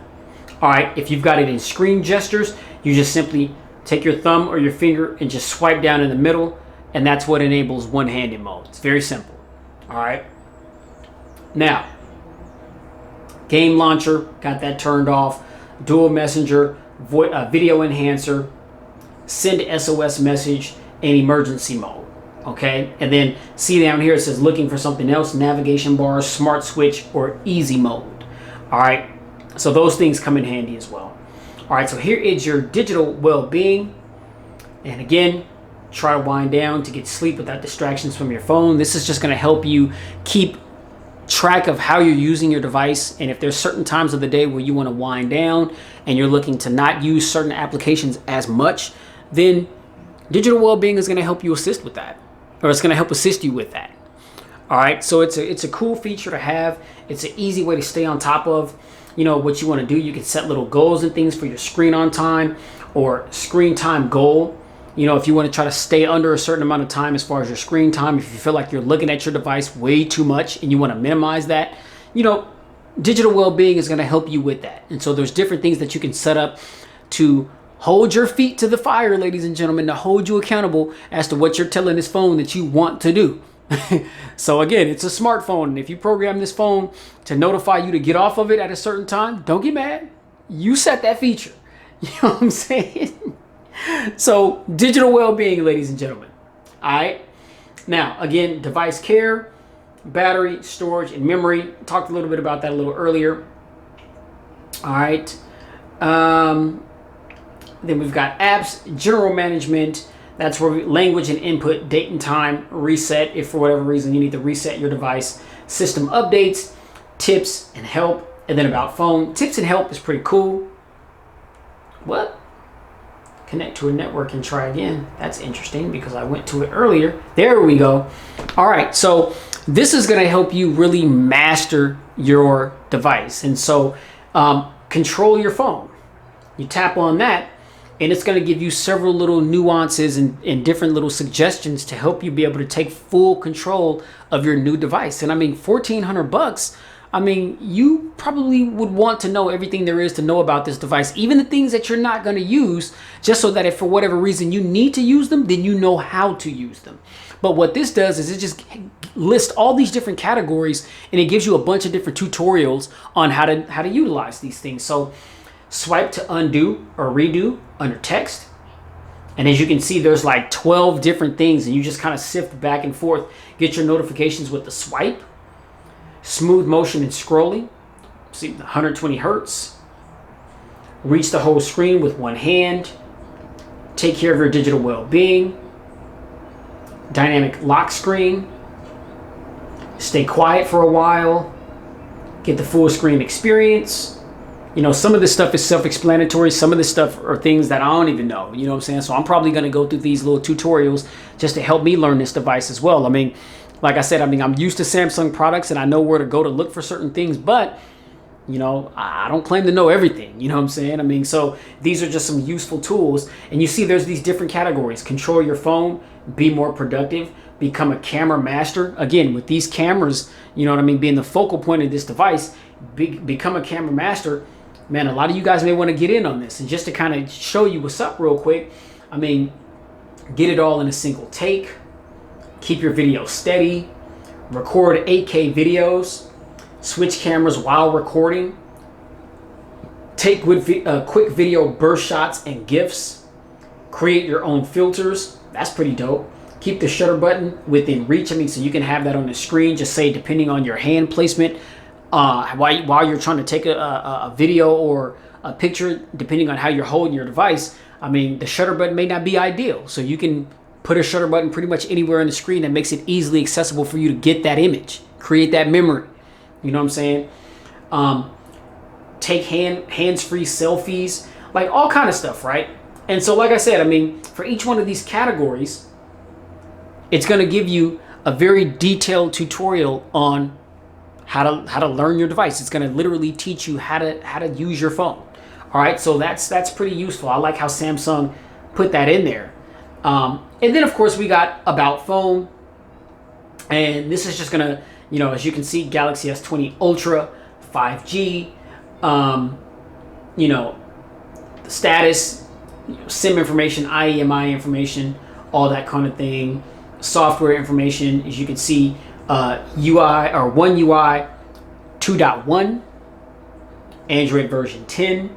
All right, if you've got it in screen gestures, you just simply take your thumb or your finger and just swipe down in the middle, and that's what enables one-handed mode. It's very simple. All right. Now, game launcher, got that turned off. Dual messenger, video enhancer, send SOS message, and emergency mode. Okay, and then see down here it says looking for something else, navigation bar, smart switch, or easy mode. All right, so those things come in handy as well. All right, so here is your digital well-being. And again, try to wind down to get sleep without distractions from your phone. This is just going to help you keep track of how you're using your device, and if there's certain times of the day where you want to wind down and you're looking to not use certain applications as much, then digital well-being is going to help you assist with that, or it's going to help assist you with that. All right, so it's a cool feature to have. It's an easy way to stay on top of, you know, what you want to do. You can set little goals and things for your screen on time or screen time goal. You know, if you want to try to stay under a certain amount of time as far as your screen time, if you feel like you're looking at your device way too much and you want to minimize that, you know, digital well-being is going to help you with that. And so there's different things that you can set up to hold your feet to the fire, ladies and gentlemen, to hold you accountable as to what you're telling this phone that you want to do. So again, it's a smartphone. And if you program this phone to notify you to get off of it at a certain time, don't get mad. You set that feature. You know what I'm saying? So digital well-being, ladies and gentlemen. All right. Now, again, device care, battery, storage, and memory. Talked a little bit about that a little earlier. All right. Then we've got apps, general management. That's where language and input, date and time, reset. If for whatever reason you need to reset your device, system updates, tips and help, and then about phone. Tips and help is pretty cool. What? Connect to a network and try again. That's interesting because I went to it earlier. There we go. All right, so this is going to help you really master your device. And so control your phone. You tap on that and it's going to give you several little nuances and different little suggestions to help you be able to take full control of your new device. And I mean, $1,400, I mean, you probably would want to know everything there is to know about this device, even the things that you're not going to use, just so that if for whatever reason you need to use them, then you know how to use them. But what this does is it just lists all these different categories and it gives you a bunch of different tutorials on how to utilize these things. So swipe to undo or redo under text. And as you can see, there's like 12 different things and you just kind of sift back and forth, get your notifications with the swipe. Smooth motion and scrolling, see 120 hertz, reach the whole screen with one hand, take care of your digital well-being, dynamic lock screen, stay quiet for a while, get the full screen experience. You know, some of this stuff is self-explanatory. Some of this stuff are things that I don't even know, you know what I'm saying? So I'm probably going to go through these little tutorials just to help me learn this device as well. I mean, like I said, I'm used to Samsung products and I know where to go to look for certain things, but you know, I don't claim to know everything, you know what I'm saying? I mean, so these are just some useful tools. And you see there's these different categories. Control your phone, be more productive, become a camera master. Again, with these cameras, you know what I mean, being the focal point of this device, become a camera master. Man, a lot of you guys may want to get in on this. And just to kind of show you what's up real quick, I mean, get it all in a single take. Keep your video steady, record 8K videos, switch cameras while recording, take quick video burst shots and GIFs, create your own filters. That's pretty dope. Keep the shutter button within reach. I mean, so you can have that on the screen, just say depending on your hand placement, while you're trying to take a video or a picture, depending on how you're holding your device. I mean, the shutter button may not be ideal, so you can put a shutter button pretty much anywhere on the screen that makes it easily accessible for you to get that image. create that memory. You know what I'm saying? Take hands-free selfies, like all kind of stuff, right? And so, like I said, I mean, for each one of these categories, it's going to give you a very detailed tutorial on how to learn your device. It's going to literally teach you how to use your phone. All right, so that's pretty useful. I like how Samsung put that in there. And then of course we got about phone, and this is just gonna, you know, as you can see, Galaxy S20 Ultra, 5G, you know, the status, SIM information, IEMI information, all that kind of thing, software information. As you can see, UI or One UI 2.1, Android version 10.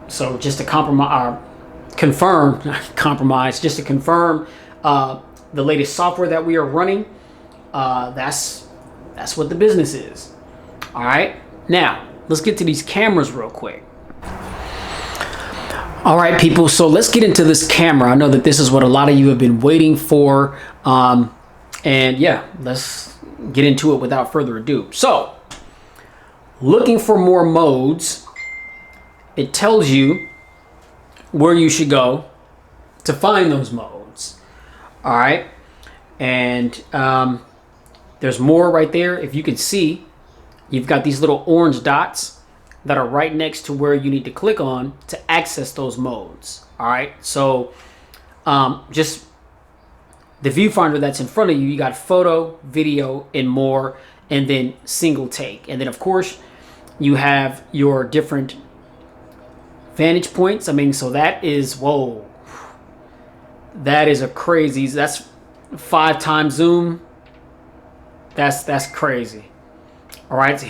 So just to confirm the latest software that we are running. That's what the business is. All right, now let's get to these cameras real quick. All right, people, so let's get into this camera. I know that this is what a lot of you have been waiting for, and yeah, let's get into it without further ado. So, looking for more modes, it tells you where you should go to find those modes. All right, and there's more right there. If you can see, you've got these little orange dots that are right next to where you need to click on to access those modes. All right, so just the viewfinder that's in front of you, you got photo, video, and more, and then single take. And then of course you have your different vantage points. I mean, so that is, whoa, that is a crazy, that's 5 times zoom. That's crazy. All right, so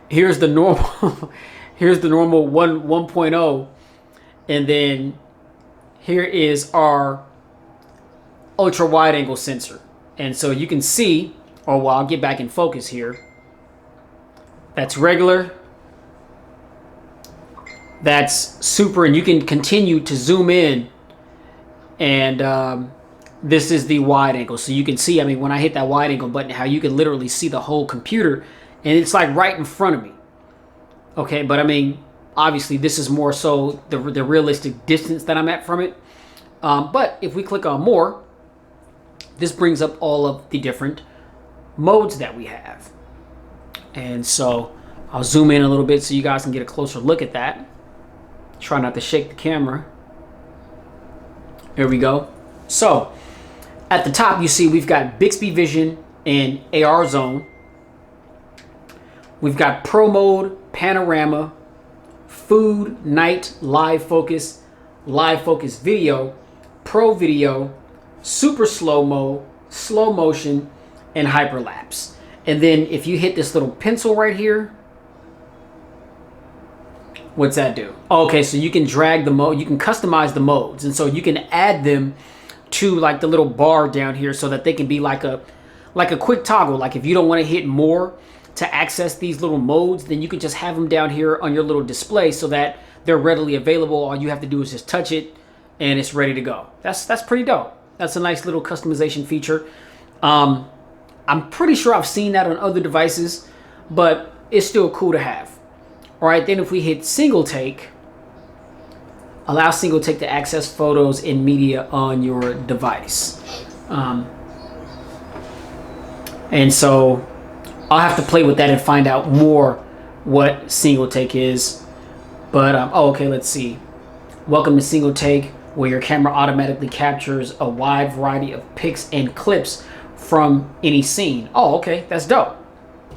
here's the normal here's the normal 1.0, and then here is our ultra wide angle sensor. And so you can see, oh well, I'll get back in focus here. That's regular, that's super, and you can continue to zoom in, and this is the wide angle. So you can see, I mean, when I hit that wide angle button, how you can literally see the whole computer, and it's like right in front of me. Okay, but I mean, obviously this is more so the realistic distance that I'm at from it. But if we click on more, this brings up all of the different modes that we have. And so I'll zoom in a little bit so you guys can get a closer look at that. Try not to shake the camera. Here we go. So at the top, you see we've got Bixby Vision and AR Zone. We've got Pro Mode, Panorama, Food, Night, Live Focus Video, Pro Video, Super Slow-Mo, Slow Motion, and Hyperlapse. And then if you hit this little pencil right here, what's that do? Okay, so you can drag the mode, you can customize the modes, and so you can add them to like the little bar down here so that they can be like a quick toggle. Like if you don't want to hit more to access these little modes, then you can just have them down here on your little display so that they're readily available. All you have to do is just touch it and it's ready to go. That's pretty dope. That's a nice little customization feature. I'm pretty sure I've seen that on other devices, but it's still cool to have. All right, then if we hit single take, allow single take to access photos and media on your device. And so I'll have to play with that and find out more what single take is. But, oh, okay, let's see. Welcome to single take, where your camera automatically captures a wide variety of pics and clips from any scene. Oh, okay, that's dope.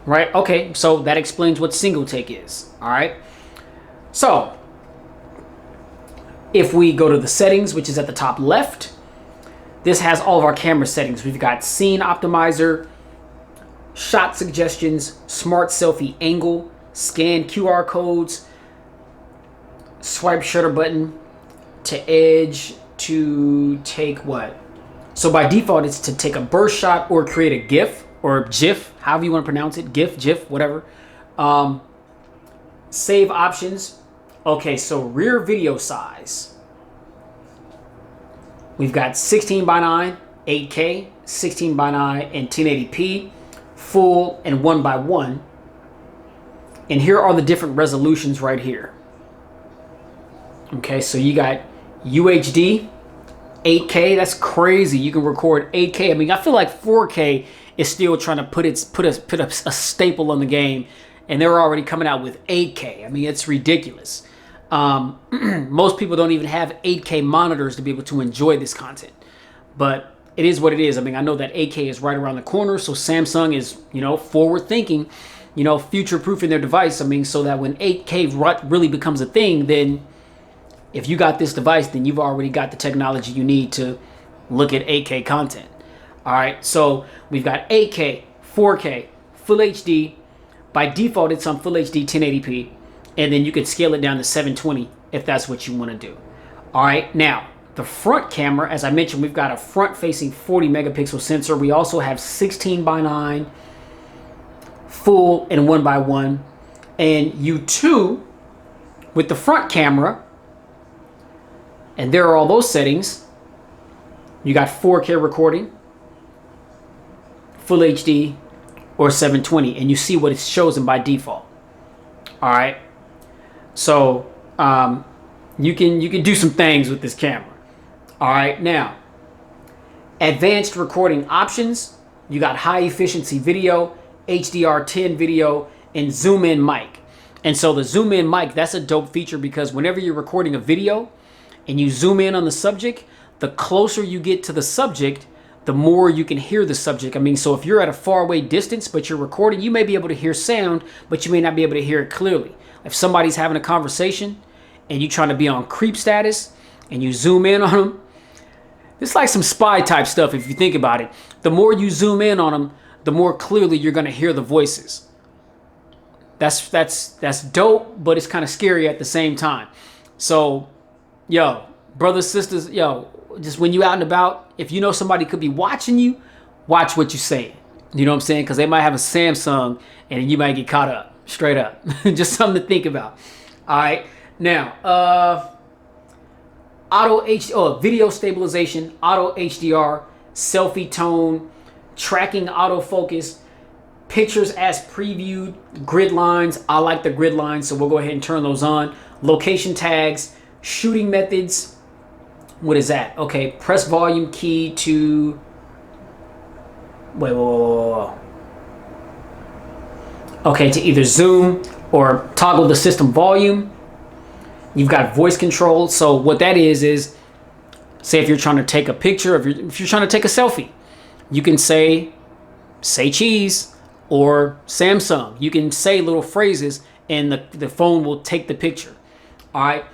Right, okay, so that explains what single take is. All right, so if we go to the settings, which is at the top left, this has all of our camera settings. We've got scene optimizer, shot suggestions, smart selfie angle, scan QR codes, swipe shutter button to edge to take what? So by default, it's to take a burst shot or create a GIF or GIF, however you want to pronounce it, GIF, whatever. Save options. Okay, so rear video size. We've got 16:9, 8K, 16:9, and 1080p, full and 1:1. And here are the different resolutions right here. Okay, so you got UHD, 8K. That's crazy. You can record 8K. I mean, I feel like 4K is still trying to put a staple on the game, and they're already coming out with 8K. I mean, it's ridiculous. Most people don't even have 8K monitors to be able to enjoy this content, but it is what it is. I mean, I know that 8K is right around the corner, so Samsung is, forward thinking, future proofing their device. I mean, so that when 8K really becomes a thing, then if you got this device, then you've already got the technology you need to look at 8K content. All right, so we've got 8K, 4K, Full HD. By default, it's on Full HD 1080p, and then you can scale it down to 720 if that's what you want to do. All right, now the front camera, as I mentioned, we've got a front-facing 40 megapixel sensor. We also have 16:9, full and 1:1, and U2 with the front camera. And there are all those settings. You got 4K recording, Full HD, or 720, and you see what it's chosen by default. All right, so you can do some things with this camera. All right, now advanced recording options. You got high efficiency video, HDR10 video, and zoom in mic. And so the zoom in mic, that's a dope feature, because whenever you're recording a video and you zoom in on the subject, the closer you get to the subject, the more you can hear the subject. I mean, so if you're at a faraway distance, but you're recording, you may be able to hear sound, but you may not be able to hear it clearly. If somebody's having a conversation and you're trying to be on creep status and you zoom in on them, it's like some spy type stuff if you think about it. The more you zoom in on them, the more clearly you're going to hear the voices. That's dope, but it's kind of scary at the same time. So, yo, brothers, sisters, yo, just when you out and about, if you know somebody could be watching you, watch what you're saying. You know what I'm saying? Because they might have a Samsung and you might get caught up, straight up. Just something to think about. All right. Now, video stabilization, auto HDR, selfie tone, tracking autofocus, pictures as previewed, grid lines. I like the grid lines, so we'll go ahead and turn those on. Location tags, shooting methods. What is that? Okay, press volume key to... Wait. Okay, to either zoom or toggle the system volume. You've got voice control. So what that is say if you're trying to take a picture, if you're trying to take a selfie, you can say cheese or Samsung. You can say little phrases and the phone will take the picture. All right.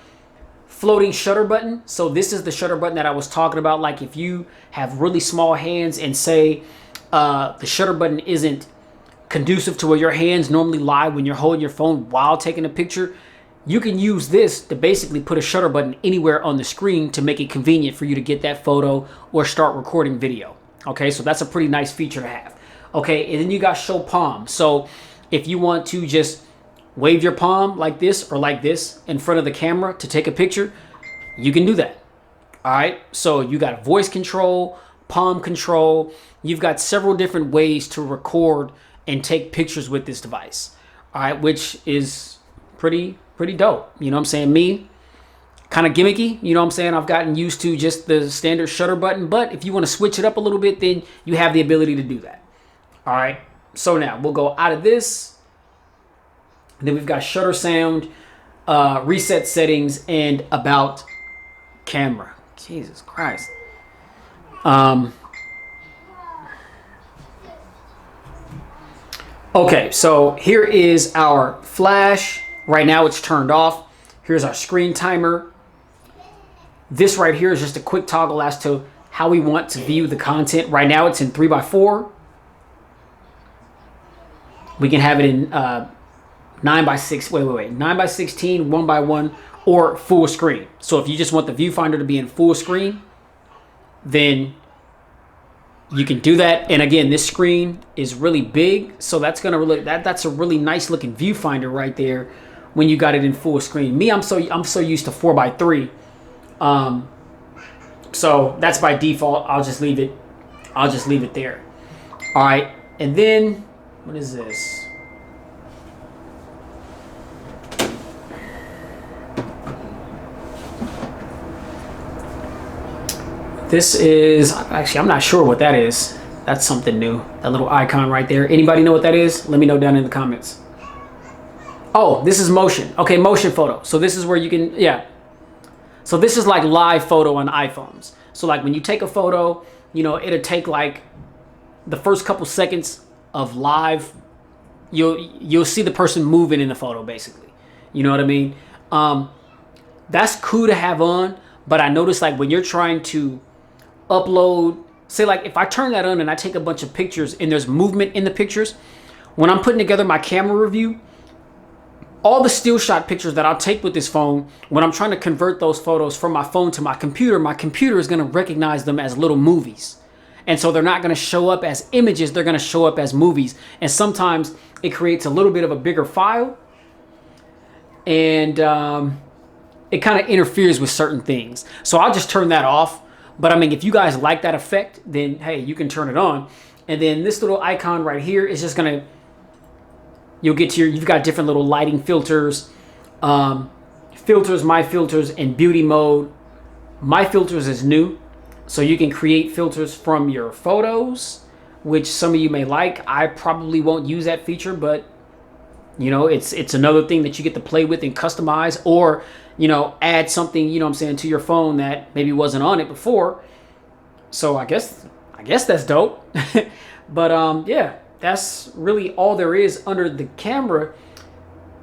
Floating shutter button. So this is the shutter button that I was talking about. Like if you have really small hands and say the shutter button isn't conducive to where your hands normally lie when you're holding your phone while taking a picture, you can use this to basically put a shutter button anywhere on the screen to make it convenient for you to get that photo or start recording video. Okay, so that's a pretty nice feature to have. Okay, and then you got show palm. So if you want to just wave your palm like this or like this in front of the camera to take a picture, you can do that. All right, so you got voice control, palm control. You've got several different ways to record and take pictures with this device. All right, which is pretty dope. You know what I'm saying? Me, kind of gimmicky. You know what I'm saying? I've gotten used to just the standard shutter button, but if you want to switch it up a little bit, then you have the ability to do that. All right, so now we'll go out of this. And then we've got shutter sound, reset settings, and about camera. Jesus Christ. Okay, so here is our flash. Right now it's turned off. Here's our screen timer. This right here is just a quick toggle as to how we want to view the content. Right now it's in 3x4. We can have it in 9x6, 9x16, 1x1, or full screen. So if you just want the viewfinder to be in full screen, then you can do that. And again, this screen is really big, so that's gonna really that's a really nice looking viewfinder right there when you got it in full screen. Me, I'm so used to 4x3, so that's by default. I'll just leave it I'll just leave it there. All right, and then what is this? This is, actually, I'm not sure what that is. That's something new. That little icon right there. Anybody know what that is? Let me know down in the comments. Oh, this is motion. Okay, motion photo. So this is where you can, yeah. So this is like live photo on iPhones. So like when you take a photo, you know, it'll take like the first couple seconds of live. You'll see the person moving in the photo, basically. You know what I mean? That's cool to have on, but I noticed like when you're trying to upload, say like if I turn that on and I take a bunch of pictures and there's movement in the pictures, when I'm putting together my camera review, all the still shot pictures that I'll take with this phone, when I'm trying to convert those photos from my phone to my computer is going to recognize them as little movies. And so they're not going to show up as images, they're going to show up as movies. And sometimes it creates a little bit of a bigger file, and it kind of interferes with certain things. So I'll just turn that off. But I mean, if you guys like that effect, then hey, you can turn it on. And then this little icon right here is just gonna, you'll get to you've got different little lighting filters, my filters, and beauty mode. My filters is new, so you can create filters from your photos, which some of you may like. I probably won't use that feature, but you know, it's another thing that you get to play with and customize, or you know, add something, you know what I'm saying, to your phone that maybe wasn't on it before. So I guess that's dope. But yeah, that's really all there is under the camera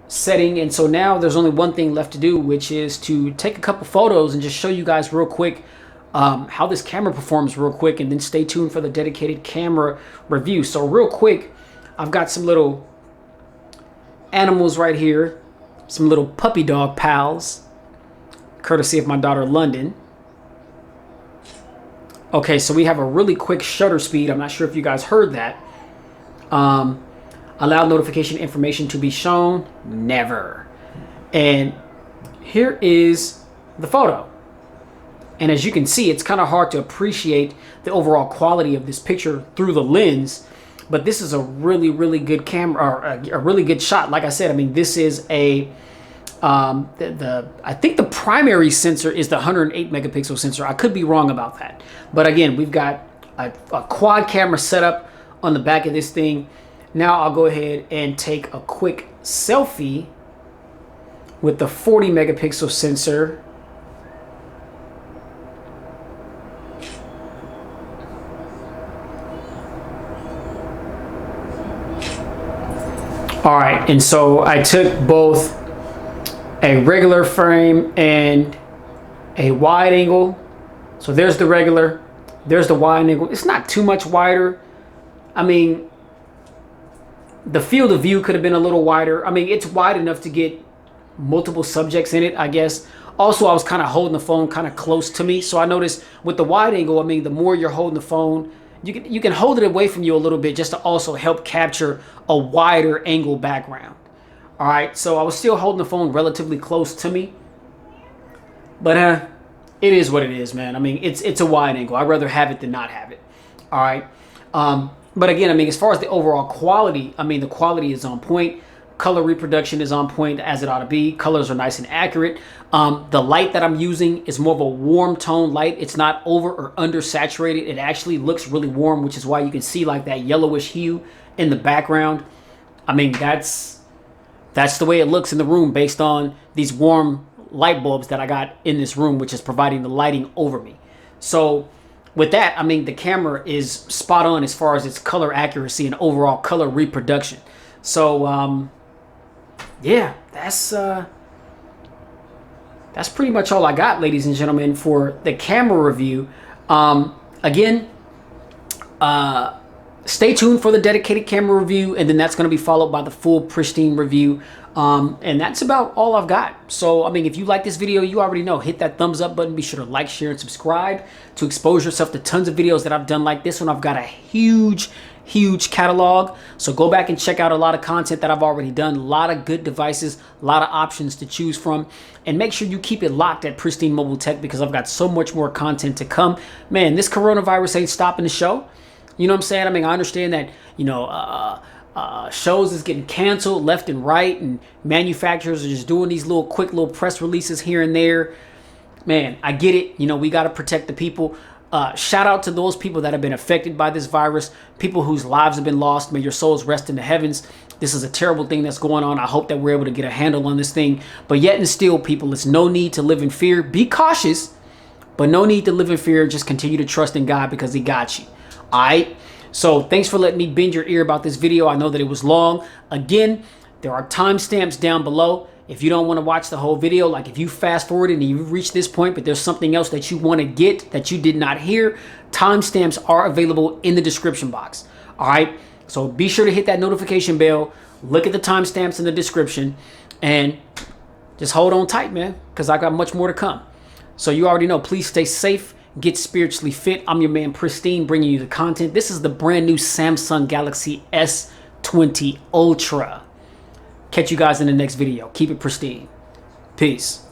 setting. And so now there's only one thing left to do, which is to take a couple photos and just show you guys real quick how this camera performs real quick, and then stay tuned for the dedicated camera review. So real quick, I've got some little animals right here, some little puppy dog pals, courtesy of my daughter London. Okay, so we have a really quick shutter speed. I'm not sure if you guys heard that. Allow notification information to be shown. Never. And here is the photo. And as you can see, it's kind of hard to appreciate the overall quality of this picture through the lens. But this is a really, really good camera, or a really good shot. Like I said, I mean, this is a I think the primary sensor is the 108 megapixel sensor. I could be wrong about that, but again, we've got a quad camera setup on the back of this thing. Now I'll go ahead and take a quick selfie with the 40 megapixel sensor. All right, and so I took both a regular frame and a wide angle. So there's the regular, there's the wide angle. It's not too much wider. I mean, the field of view could have been a little wider. I mean, it's wide enough to get multiple subjects in it, I guess. Also, I was kind of holding the phone kind of close to me. So I noticed with the wide angle, I mean, the more you're holding the phone, you can hold it away from you a little bit, just to also help capture a wider angle background. All right, so I was still holding the phone relatively close to me, but it is what it is, man. I mean, it's a wide angle. I'd rather have it than not have it. All right, but again, I mean, as far as the overall quality, I mean, the quality is on point. Color reproduction is on point, as it ought to be. Colors are nice and accurate. The light that I'm using is more of a warm tone light. It's not over or under saturated. It actually looks really warm, which is why you can see like that yellowish hue in the background. I mean, that's the way it looks in the room based on these warm light bulbs that I got in this room, which is providing the lighting over me. So with that, I mean, the camera is spot on as far as its color accuracy and overall color reproduction. So yeah, that's pretty much all I got, ladies and gentlemen, for the camera review. Again, stay tuned for the dedicated camera review, and then that's going to be followed by the full pristine review. And that's about all I've got. So, I mean, if you like this video, you already know, hit that thumbs up button. Be sure to like, share, and subscribe to expose yourself to tons of videos that I've done like this one. I've got a huge catalog. So go back and check out a lot of content that I've already done. A lot of good devices, a lot of options to choose from. And make sure you keep it locked at Pristine Mobile Tech, because I've got so much more content to come. Man, this coronavirus ain't stopping the show. You know what I'm saying? I mean, I understand that, you know, shows is getting canceled left and right, and manufacturers are just doing these quick little press releases here and there. Man, I get it. You know, we got to protect the people. Shout out to those people that have been affected by this virus, people whose lives have been lost. May your souls rest in the heavens. This is a terrible thing that's going on. I hope that we're able to get a handle on this thing. But yet and still, people, it's no need to live in fear. Be cautious, but no need to live in fear. Just continue to trust in God, because he got you. All right. So thanks for letting me bend your ear about this video. I know that it was long. Again, there are timestamps down below. If you don't want to watch the whole video, like if you fast forward and you reach this point, but there's something else that you want to get that you did not hear, timestamps are available in the description box. All right. So be sure to hit that notification bell. Look at the timestamps in the description, and just hold on tight, man, because I got much more to come. So you already know, please stay safe. Get spiritually fit. I'm your man Pristine, bringing you the content. This is the brand new Samsung Galaxy S20 Ultra. Catch you guys in the next video. Keep it pristine. Peace.